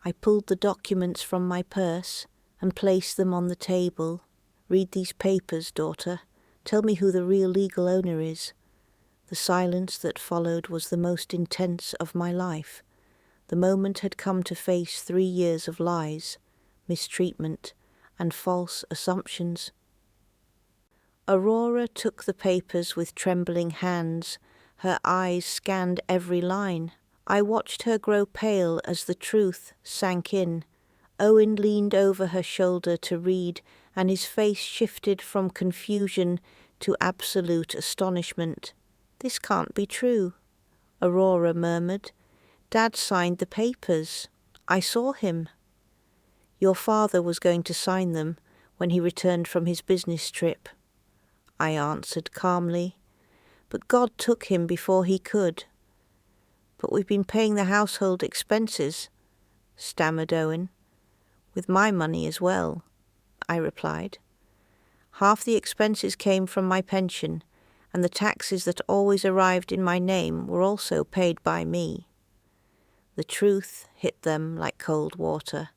I pulled the documents from my purse and placed them on the table. Read these papers, daughter. Tell me who the real legal owner is. The silence that followed was the most intense of my life. The moment had come to face 3 years of lies, mistreatment, and false assumptions. Aurora took the papers with trembling hands. Her eyes scanned every line. I watched her grow pale as the truth sank in. Owen leaned over her shoulder to read, and his face shifted from confusion to absolute astonishment. "This can't be true," Aurora murmured. "Dad signed the papers. I saw him." "Your father was going to sign them when he returned from his business trip," I answered calmly. "But God took him before he could." "But we've been paying the household expenses," stammered Owen. "With my money as well," I replied. "Half the expenses came from my pension, and the taxes that always arrived in my name were also paid by me." The truth hit them like cold water.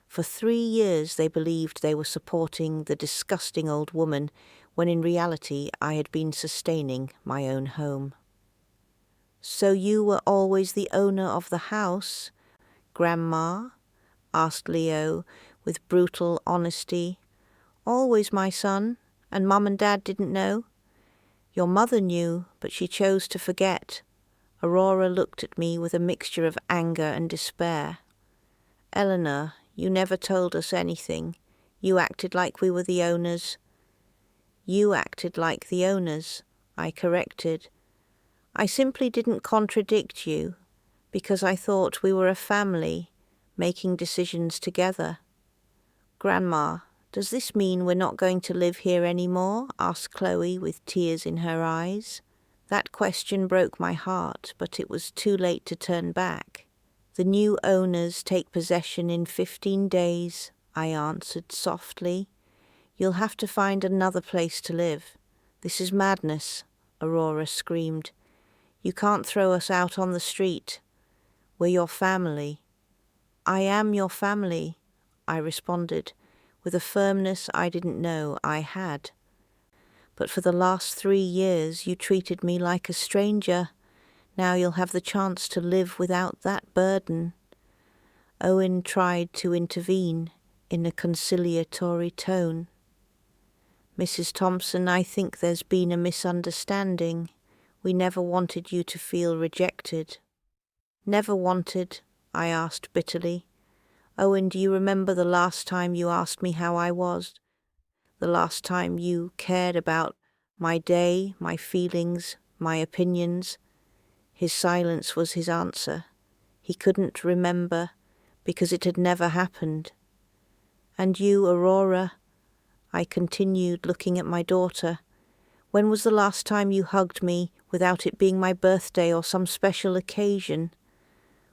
For 3 years they believed they were supporting the disgusting old woman, when in reality I had been sustaining my own home. "So you were always the owner of the house, Grandma?" asked Leo with brutal honesty. "Always, my son, and Mum and Dad didn't know." "Your mother knew, but she chose to forget." Aurora looked at me with a mixture of anger and despair. "Eleanor, you never told us anything. You acted like we were the owners." "You acted like the owners," I corrected. "I simply didn't contradict you, because I thought we were a family, making decisions together." "Grandma, does this mean we're not going to live here anymore?" asked Chloe with tears in her eyes. That question broke my heart, but it was too late to turn back. "The new owners take possession in 15 days, I answered softly. "You'll have to find another place to live." "This is madness," Aurora screamed. "You can't throw us out on the street. We're your family." "I am your family," I responded, with a firmness I didn't know I had. "But for the last 3 years you treated me like a stranger. Now you'll have the chance to live without that burden." Owen tried to intervene in a conciliatory tone. "Mrs. Thompson, I think there's been a misunderstanding. We never wanted you to feel rejected." "Never wanted?" I asked bitterly. "Owen, do you remember the last time you asked me how I was? The last time you cared about my day, my feelings, my opinions?" His silence was his answer. He couldn't remember, because it had never happened. "And you, Aurora?" I continued, looking at my daughter. "When was the last time you hugged me without it being my birthday or some special occasion?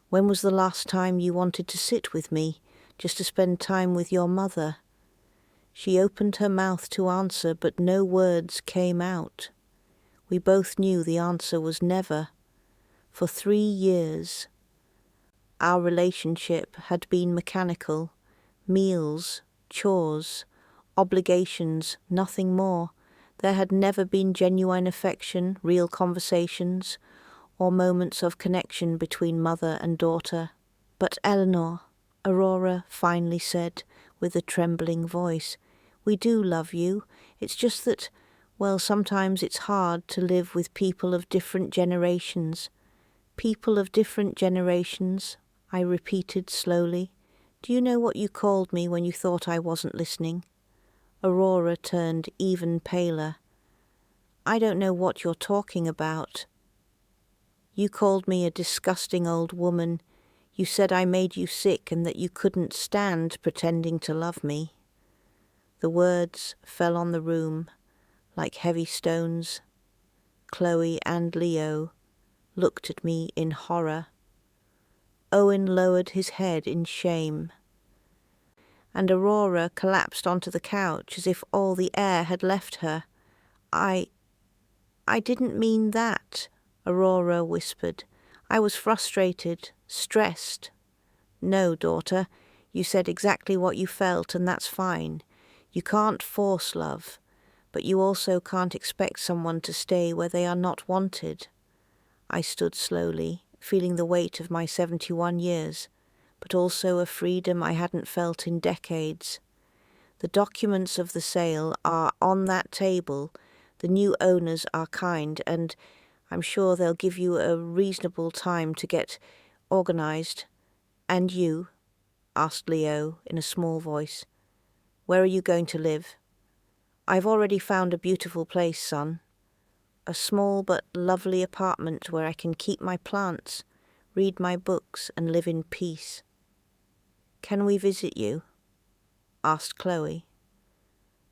When was the last time you wanted to sit with me, just to spend time with your mother?" She opened her mouth to answer, but no words came out. We both knew the answer was never. For 3 years, our relationship had been mechanical. Meals, chores, obligations, nothing more. There had never been genuine affection, real conversations, or moments of connection between mother and daughter. "But Eleanor," Aurora finally said with a trembling voice, "we do love you. It's just that, well, sometimes it's hard to live with people of different generations." "People of different generations," I repeated slowly. "Do you know what you called me when you thought I wasn't listening?" Aurora turned even paler. "I don't know what you're talking about." "You called me a disgusting old woman. You said I made you sick and that you couldn't stand pretending to love me." The words fell on the room like heavy stones. Chloe and Leo looked at me in horror. Owen lowered his head in shame, and Aurora collapsed onto the couch as if all the air had left her. I didn't mean that," Aurora whispered. "I was frustrated, stressed." "No, daughter, you said exactly what you felt, and that's fine. You can't force love, but you also can't expect someone to stay where they are not wanted." I stood slowly, feeling the weight of my 71 years, but also a freedom I hadn't felt in decades. The documents of the sale are on that table. The new owners are kind, and I'm sure they'll give you a reasonable time to get organized. And you? Asked Leo in a small voice. Where are you going to live? I've already found a beautiful place, son. A small but lovely apartment where I can keep my plants, read my books, and live in peace. Can we visit you? Asked Chloe.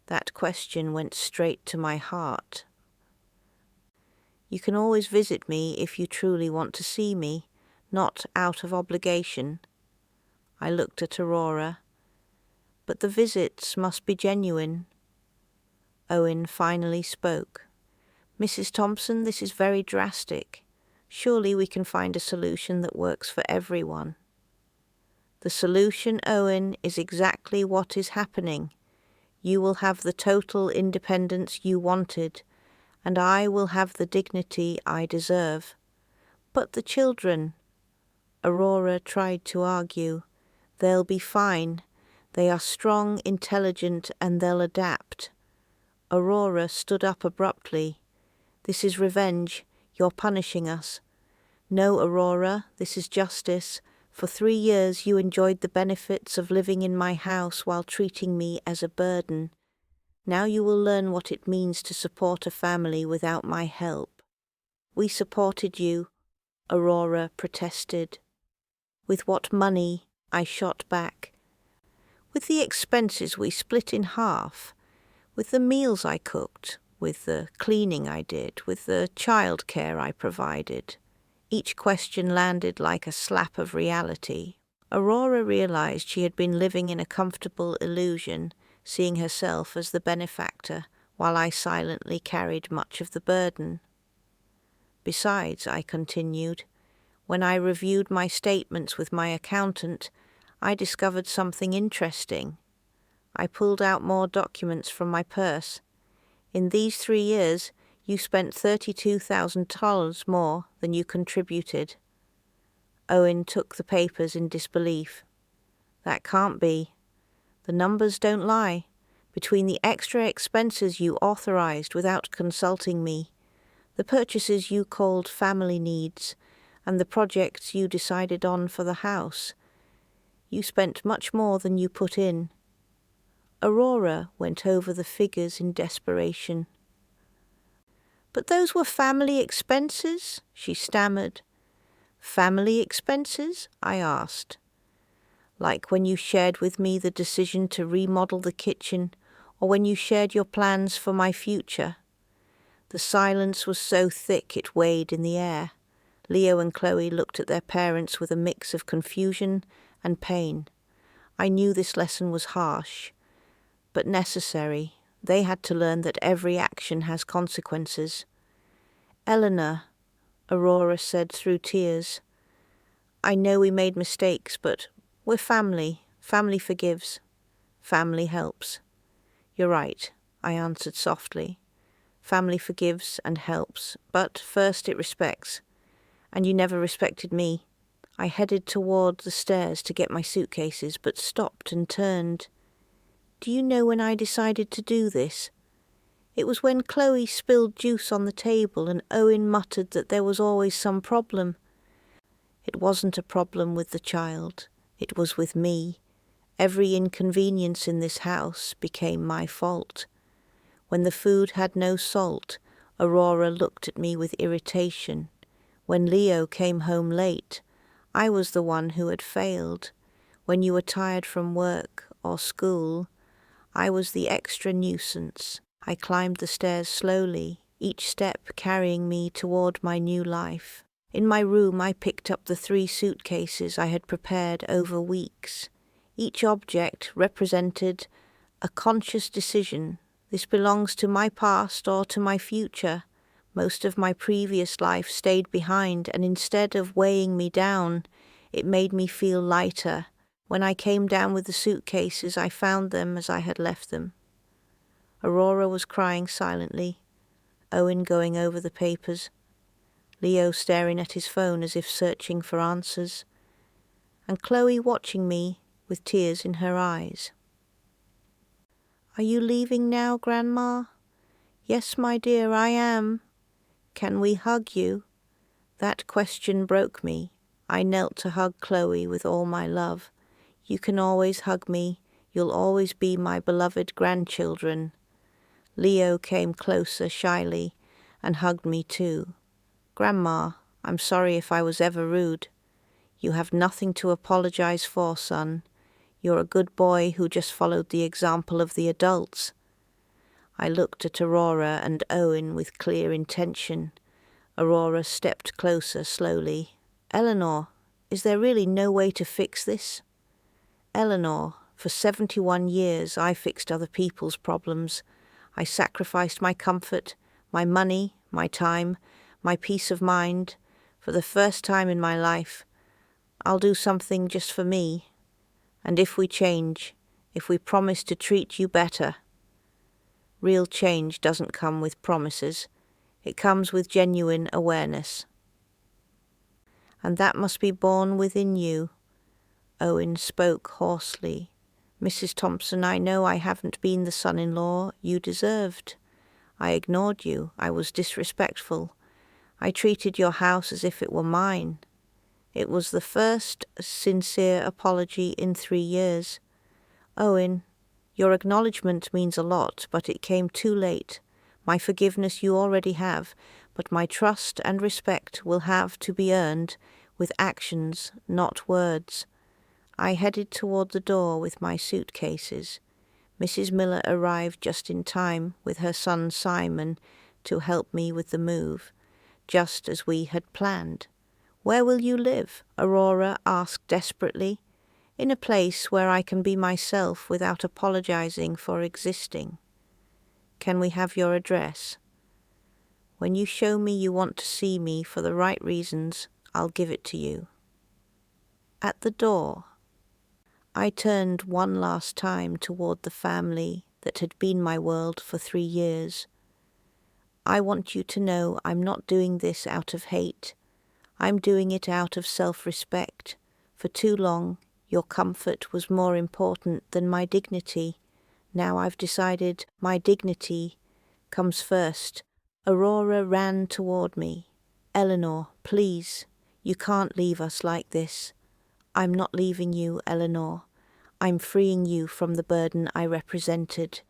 That question went straight to my heart. You can always visit me if you truly want to see me, not out of obligation. I looked at Aurora. But the visits must be genuine. Owen finally spoke. Mrs. Thompson, this is very drastic. Surely we can find a solution that works for everyone. The solution, Owen, is exactly what is happening. You will have the total independence you wanted, and I will have the dignity I deserve. But the children, Aurora tried to argue. They'll be fine. They are strong, intelligent, and they'll adapt. Aurora stood up abruptly. This is revenge. You're punishing us. No, Aurora, this is justice. For 3 years you enjoyed the benefits of living in my house while treating me as a burden. Now you will learn what it means to support a family without my help. We supported you, Aurora protested. With what money? I shot back. With the expenses we split in half. With the meals I cooked, with the cleaning I did, with the childcare I provided. Each question landed like a slap of reality. Aurora realized she had been living in a comfortable illusion, seeing herself as the benefactor, while I silently carried much of the burden. Besides, I continued, when I reviewed my statements with my accountant, I discovered something interesting. I pulled out more documents from my purse. In these 3 years, you spent $32,000 more than you contributed. Owen took the papers in disbelief. That can't be. The numbers don't lie. Between the extra expenses you authorized without consulting me, the purchases you called family needs, and the projects you decided on for the house, you spent much more than you put in. Aurora went over the figures in desperation. But those were family expenses, she stammered. Family expenses? I asked. Like when you shared with me the decision to remodel the kitchen, or when you shared your plans for my future. The silence was so thick it weighed in the air. Leo and Chloe looked at their parents with a mix of confusion and pain. I knew this lesson was harsh, but necessary. They had to learn that every action has consequences. Eleanor, Aurora said through tears, I know we made mistakes, but we're family. Family forgives. Family helps. You're right, I answered softly. Family forgives and helps, but first it respects. And you never respected me. I headed toward the stairs to get my suitcases, but stopped and turned. Do you know when I decided to do this? It was when Chloe spilled juice on the table and Owen muttered that there was always some problem. It wasn't a problem with the child. It was with me. Every inconvenience in this house became my fault. When the food had no salt, Aurora looked at me with irritation. When Leo came home late, I was the one who had failed. When you were tired from work or school, I was the extra nuisance. I climbed the stairs slowly, each step carrying me toward my new life. In my room I picked up the 3 suitcases I had prepared over weeks. Each object represented a conscious decision. This belongs to my past or to my future. Most of my previous life stayed behind, and instead of weighing me down, it made me feel lighter. When I came down with the suitcases, I found them as I had left them. Aurora was crying silently, Owen going over the papers. Leo staring at his phone as if searching for answers, and Chloe watching me with tears in her eyes. "Are you leaving now, Grandma?" "Yes, my dear, I am." "Can we hug you?" That question broke me. I knelt to hug Chloe with all my love. "You can always hug me. You'll always be my beloved grandchildren." Leo came closer shyly and hugged me too. "Grandma, I'm sorry if I was ever rude." "You have nothing to apologize for, son. You're a good boy who just followed the example of the adults." I looked at Aurora and Owen with clear intention. Aurora stepped closer slowly. "Eleanor, is there really no way to fix this?" "Eleanor, for 71 years I fixed other people's problems. I sacrificed my comfort, my money, my time, my peace of mind. For the first time in my life, I'll do something just for me. And if we change, if we promise to treat you better." Real change doesn't come with promises. It comes with genuine awareness. "And that must be born within you." Owen spoke hoarsely. "Mrs. Thompson, I know I haven't been the son-in-law you deserved. I ignored you. I was disrespectful. I treated your house as if it were mine. It was the first sincere apology in 3 years. Owen, your acknowledgement means a lot, but it came too late. My forgiveness you already have, but my trust and respect will have to be earned with actions, not words." I headed toward the door with my suitcases. Mrs. Miller arrived just in time with her son Simon to help me with the move, just as we had planned. "Where will you live?" Aurora asked desperately. "In a place where I can be myself without apologizing for existing." "Can we have your address?" "When you show me you want to see me for the right reasons, I'll give it to you." At the door, I turned one last time toward the family that had been my world for 3 years. "I want you to know I'm not doing this out of hate. I'm doing it out of self-respect. For too long, your comfort was more important than my dignity. Now I've decided my dignity comes first." Aurora ran toward me. "Eleanor, please, you can't leave us like this." "I'm not leaving you, Eleanor. I'm freeing you from the burden I represented."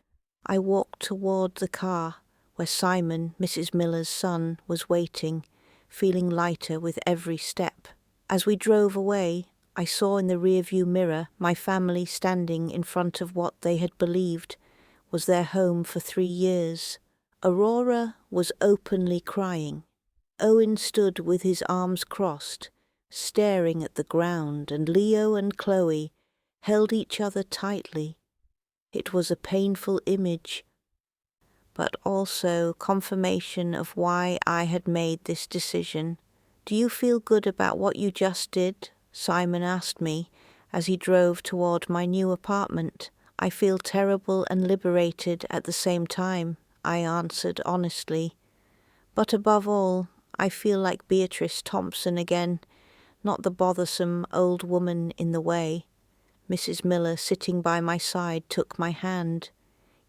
I walked toward the car where Simon, Mrs. Miller's son, was waiting, feeling lighter with every step. As we drove away, I saw in the rearview mirror my family standing in front of what they had believed was their home for 3 years. Aurora was openly crying. Owen stood with his arms crossed, staring at the ground, and Leo and Chloe held each other tightly. It was a painful image, but also confirmation of why I had made this decision. "Do you feel good about what you just did?" Simon asked me as he drove toward my new apartment. "I feel terrible and liberated at the same time," I answered honestly. "But above all, I feel like Beatrice Thompson again, not the bothersome old woman in the way." Mrs. Miller, sitting by my side, took my hand.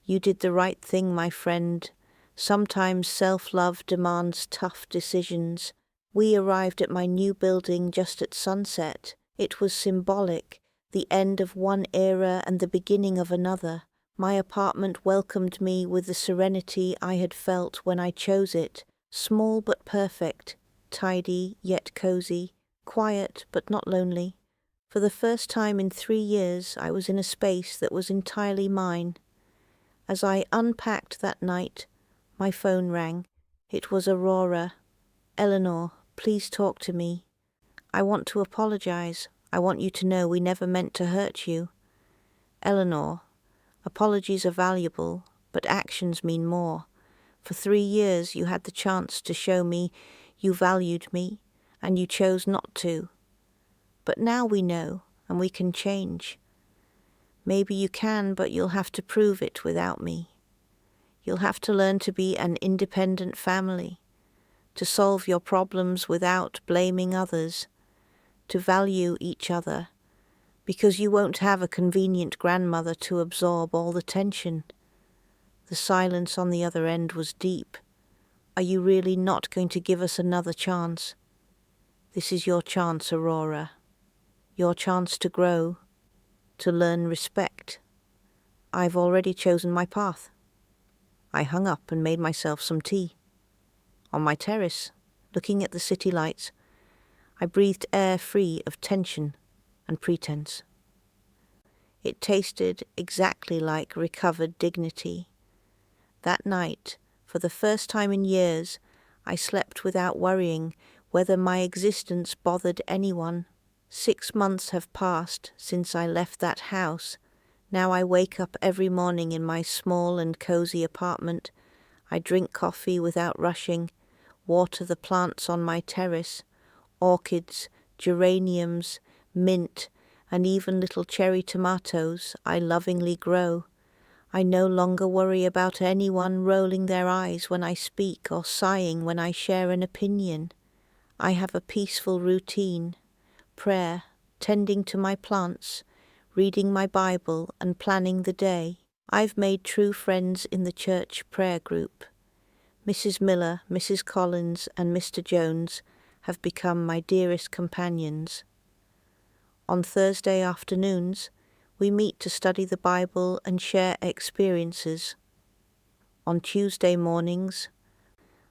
"You did the right thing, my friend. Sometimes self-love demands tough decisions." We arrived at my new building just at sunset. It was symbolic, the end of one era and the beginning of another. My apartment welcomed me with the serenity I had felt when I chose it. Small but perfect, tidy yet cozy, quiet but not lonely. For the first time in 3 years, I was in a space that was entirely mine. As I unpacked that night, my phone rang. It was Aurora. "Eleanor, please talk to me. I want to apologize. I want you to know we never meant to hurt you." "Eleanor, apologies are valuable, but actions mean more. For 3 years you had the chance to show me you valued me, and you chose not to. But now we know, and we can change. Maybe you can, but you'll have to prove it without me. You'll have to learn to be an independent family. to solve your problems without blaming others, to value each other, because you won't have a convenient grandmother to absorb all the tension. The silence on the other end was deep. Are you really not going to give us another chance? This is your chance, Aurora. Your chance to grow, to learn respect. I've already chosen my path. I hung up and made myself some tea. On my terrace, looking at the city lights, I breathed air free of tension and pretense. It tasted exactly like recovered dignity. That night, for the first time in years, I slept without worrying whether my existence bothered anyone. 6 months have passed since I left that house. Now I wake up every morning in my small and cozy apartment. I drink coffee without rushing, water the plants on my terrace, orchids, geraniums, mint, and even little cherry tomatoes I lovingly grow. I no longer worry about anyone rolling their eyes when I speak or sighing when I share an opinion. I have a peaceful routine, prayer, tending to my plants, reading my Bible and planning the day. I've made true friends in the church prayer group. Mrs. Miller, Mrs. Collins, and Mr. Jones have become my dearest companions. On Thursday afternoons, we meet to study the Bible and share experiences. On Tuesday mornings,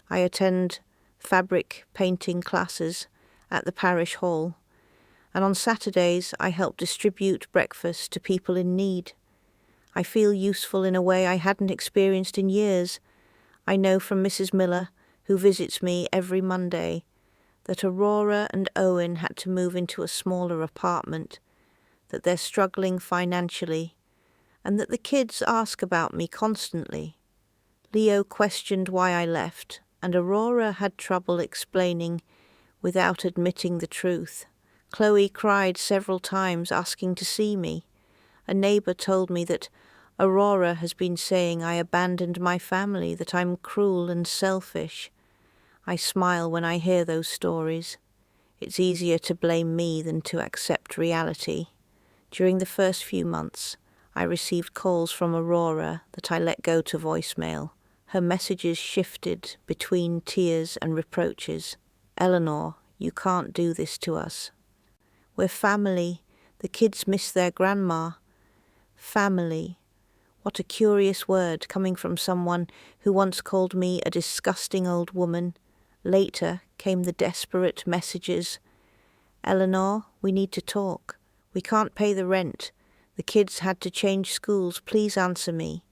I attend fabric painting classes at the parish hall, and on Saturdays I help distribute breakfast to people in need. I feel useful in a way I hadn't experienced in years. I know from Mrs. Miller, who visits me every Monday, that Aurora and Owen had to move into a smaller apartment, that they're struggling financially, and that the kids ask about me constantly. Leo questioned why I left, and Aurora had trouble explaining without admitting the truth. Chloe cried several times asking to see me. A neighbor told me that Aurora has been saying I abandoned my family, that I'm cruel and selfish. I smile when I hear those stories. It's easier to blame me than to accept reality. During the first few months, I received calls from Aurora that I let go to voicemail. Her messages shifted between tears and reproaches. Eleanor, you can't do this to us. We're family. The kids miss their grandma. Family. What a curious word coming from someone who once called me a disgusting old woman. Later came the desperate messages. Eleanor, we need to talk. We can't pay the rent. The kids had to change schools. Please answer me.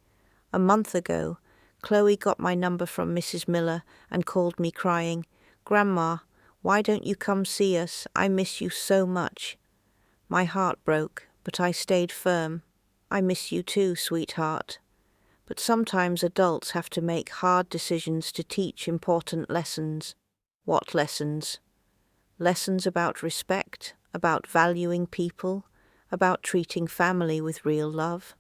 A month ago, Chloe got my number from Mrs. Miller and called me crying, Grandma, why don't you come see us? I miss you so much. My heart broke, but I stayed firm. I miss you too, sweetheart. But sometimes adults have to make hard decisions to teach important lessons. What lessons? Lessons about respect, about valuing people, about treating family with real love.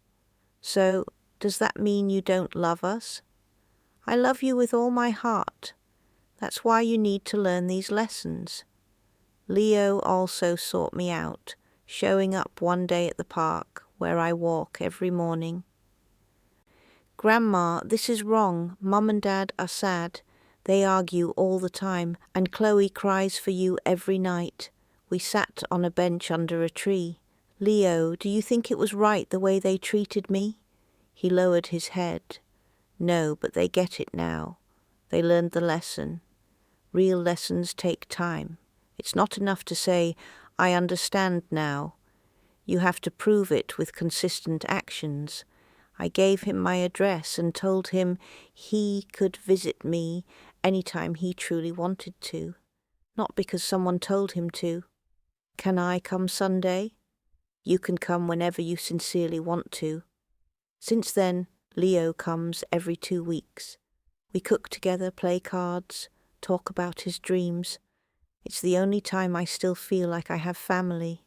So, does that mean you don't love us? I love you with all my heart. That's why you need to learn these lessons. Leo also sought me out, showing up one day at the park where I walk every morning. Grandma, this is wrong. Mum and Dad are sad. They argue all the time, and Chloe cries for you every night. We sat on a bench under a tree. Leo, do you think it was right the way they treated me? He lowered his head. No, but they get it now. They learned the lesson. Real lessons take time. It's not enough to say, I understand now. You have to prove it with consistent actions. I gave him my address and told him he could visit me anytime he truly wanted to, not because someone told him to. Can I come Sunday? You can come whenever you sincerely want to. Since then, Leo comes every 2 weeks. We cook together, play cards, talk about his dreams. It's the only time I still feel like I have family.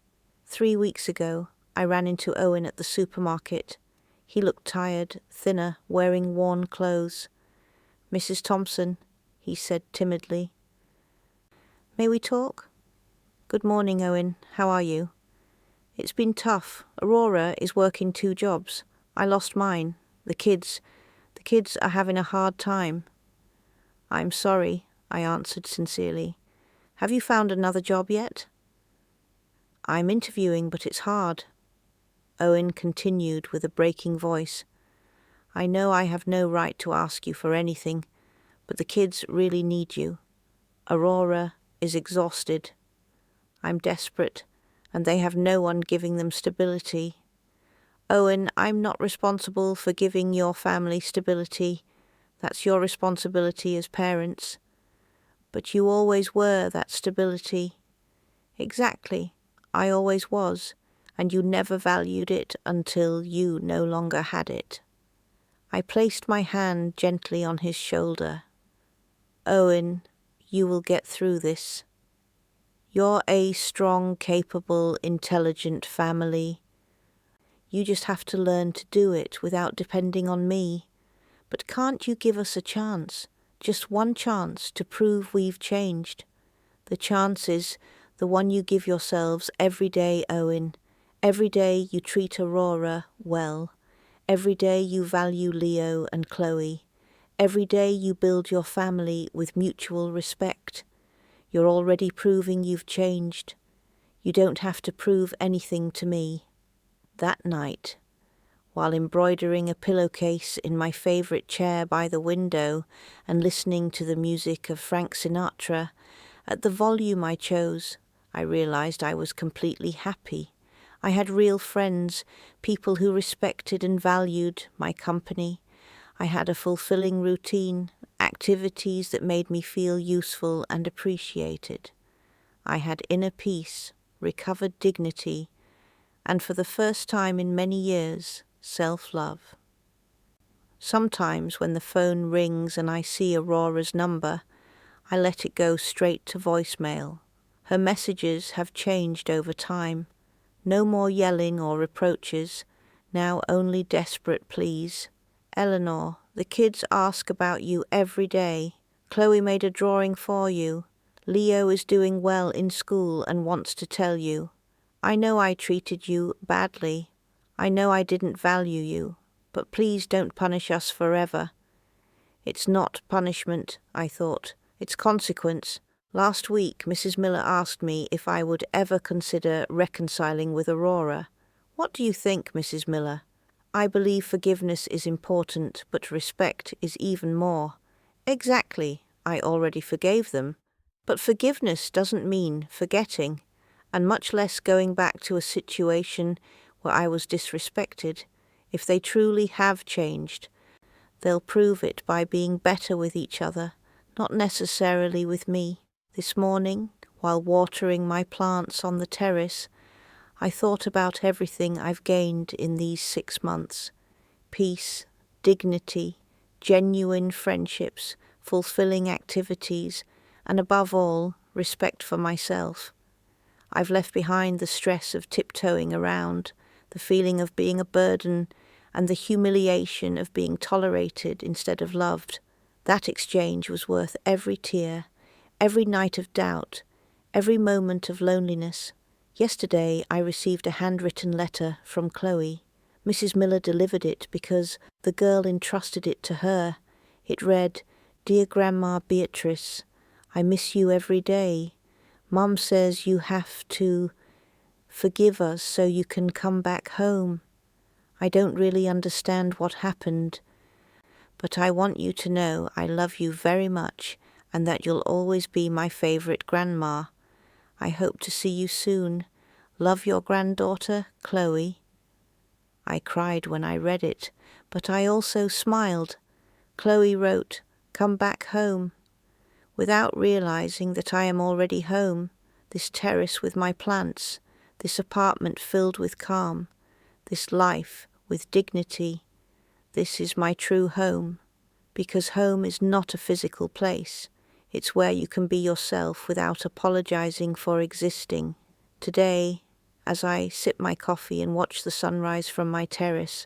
3 weeks ago, I ran into Owen at the supermarket. He looked tired, thinner, wearing worn clothes. Mrs. Thompson, he said timidly, May we talk? Good morning, Owen. How are you? It's been tough. Aurora is working 2 jobs. I lost mine. The kids are having a hard time. I'm sorry, I answered sincerely. Have you found another job yet? I'm interviewing, but it's hard. Owen continued with a breaking voice. I know I have no right to ask you for anything, but the kids really need you. Aurora is exhausted. I'm desperate, and they have no one giving them stability. Owen, I'm not responsible for giving your family stability. That's your responsibility as parents. But you always were that stability. Exactly, I always was, and you never valued it until you no longer had it. I placed my hand gently on his shoulder. Owen, you will get through this. You're a strong, capable, intelligent family. You just have to learn to do it without depending on me. But can't you give us a chance, just one chance to prove we've changed? The chance is the one you give yourselves every day, Owen. Every day you treat Aurora well. Every day you value Leo and Chloe. Every day you build your family with mutual respect. You're already proving you've changed. You don't have to prove anything to me. That night, while embroidering a pillowcase in my favourite chair by the window and listening to the music of Frank Sinatra, at the volume I chose, I realised I was completely happy. I had real friends, people who respected and valued my company. I had a fulfilling routine, activities that made me feel useful and appreciated. I had inner peace, recovered dignity, and for the first time in many years, self-love. Sometimes when the phone rings and I see Aurora's number, I let it go straight to voicemail. Her messages have changed over time. No more yelling or reproaches, now only desperate pleas. Eleanor, the kids ask about you every day. Chloe made a drawing for you. Leo is doing well in school and wants to tell you. I know I treated you badly. I know I didn't value you, but please don't punish us forever. It's not punishment, I thought. It's consequence. Last week, Mrs. Miller asked me if I would ever consider reconciling with Aurora. What do you think, Mrs. Miller? I believe forgiveness is important, but respect is even more. Exactly, I already forgave them. But forgiveness doesn't mean forgetting, and much less going back to a situation where I was disrespected. If they truly have changed, they'll prove it by being better with each other, not necessarily with me. This morning, while watering my plants on the terrace, I thought about everything I've gained in these 6 months. Peace, dignity, genuine friendships, fulfilling activities, and above all, respect for myself. I've left behind the stress of tiptoeing around, the feeling of being a burden, and the humiliation of being tolerated instead of loved. That exchange was worth every tear, every night of doubt, every moment of loneliness. Yesterday I received a handwritten letter from Chloe. Mrs. Miller delivered it because the girl entrusted it to her. It read, "Dear Grandma Beatrice, I miss you every day. Mum says you have to forgive us so you can come back home. I don't really understand what happened, but I want you to know I love you very much and that you'll always be my favourite grandma. I hope to see you soon. Love your granddaughter, Chloe." I cried when I read it, but I also smiled. Chloe wrote, "Come back home." Without realizing that I am already home, this terrace with my plants, this apartment filled with calm, this life with dignity. This is my true home, because home is not a physical place. It's where you can be yourself without apologizing for existing. Today, as I sip my coffee and watch the sunrise from my terrace,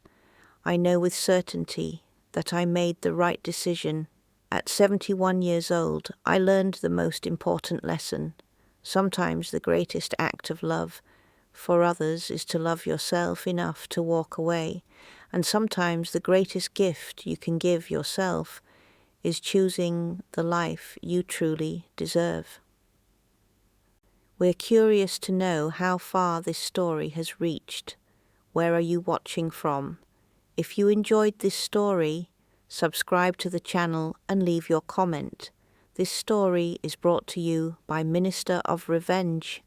I know with certainty that I made the right decision. At 71 years old, I learned the most important lesson. Sometimes the greatest act of love for others is to love yourself enough to walk away, and sometimes the greatest gift you can give yourself is choosing the life you truly deserve. We're curious to know how far this story has reached. Where are you watching from? If you enjoyed this story, subscribe to the channel and leave your comment. This story is brought to you by Minister of Revenge.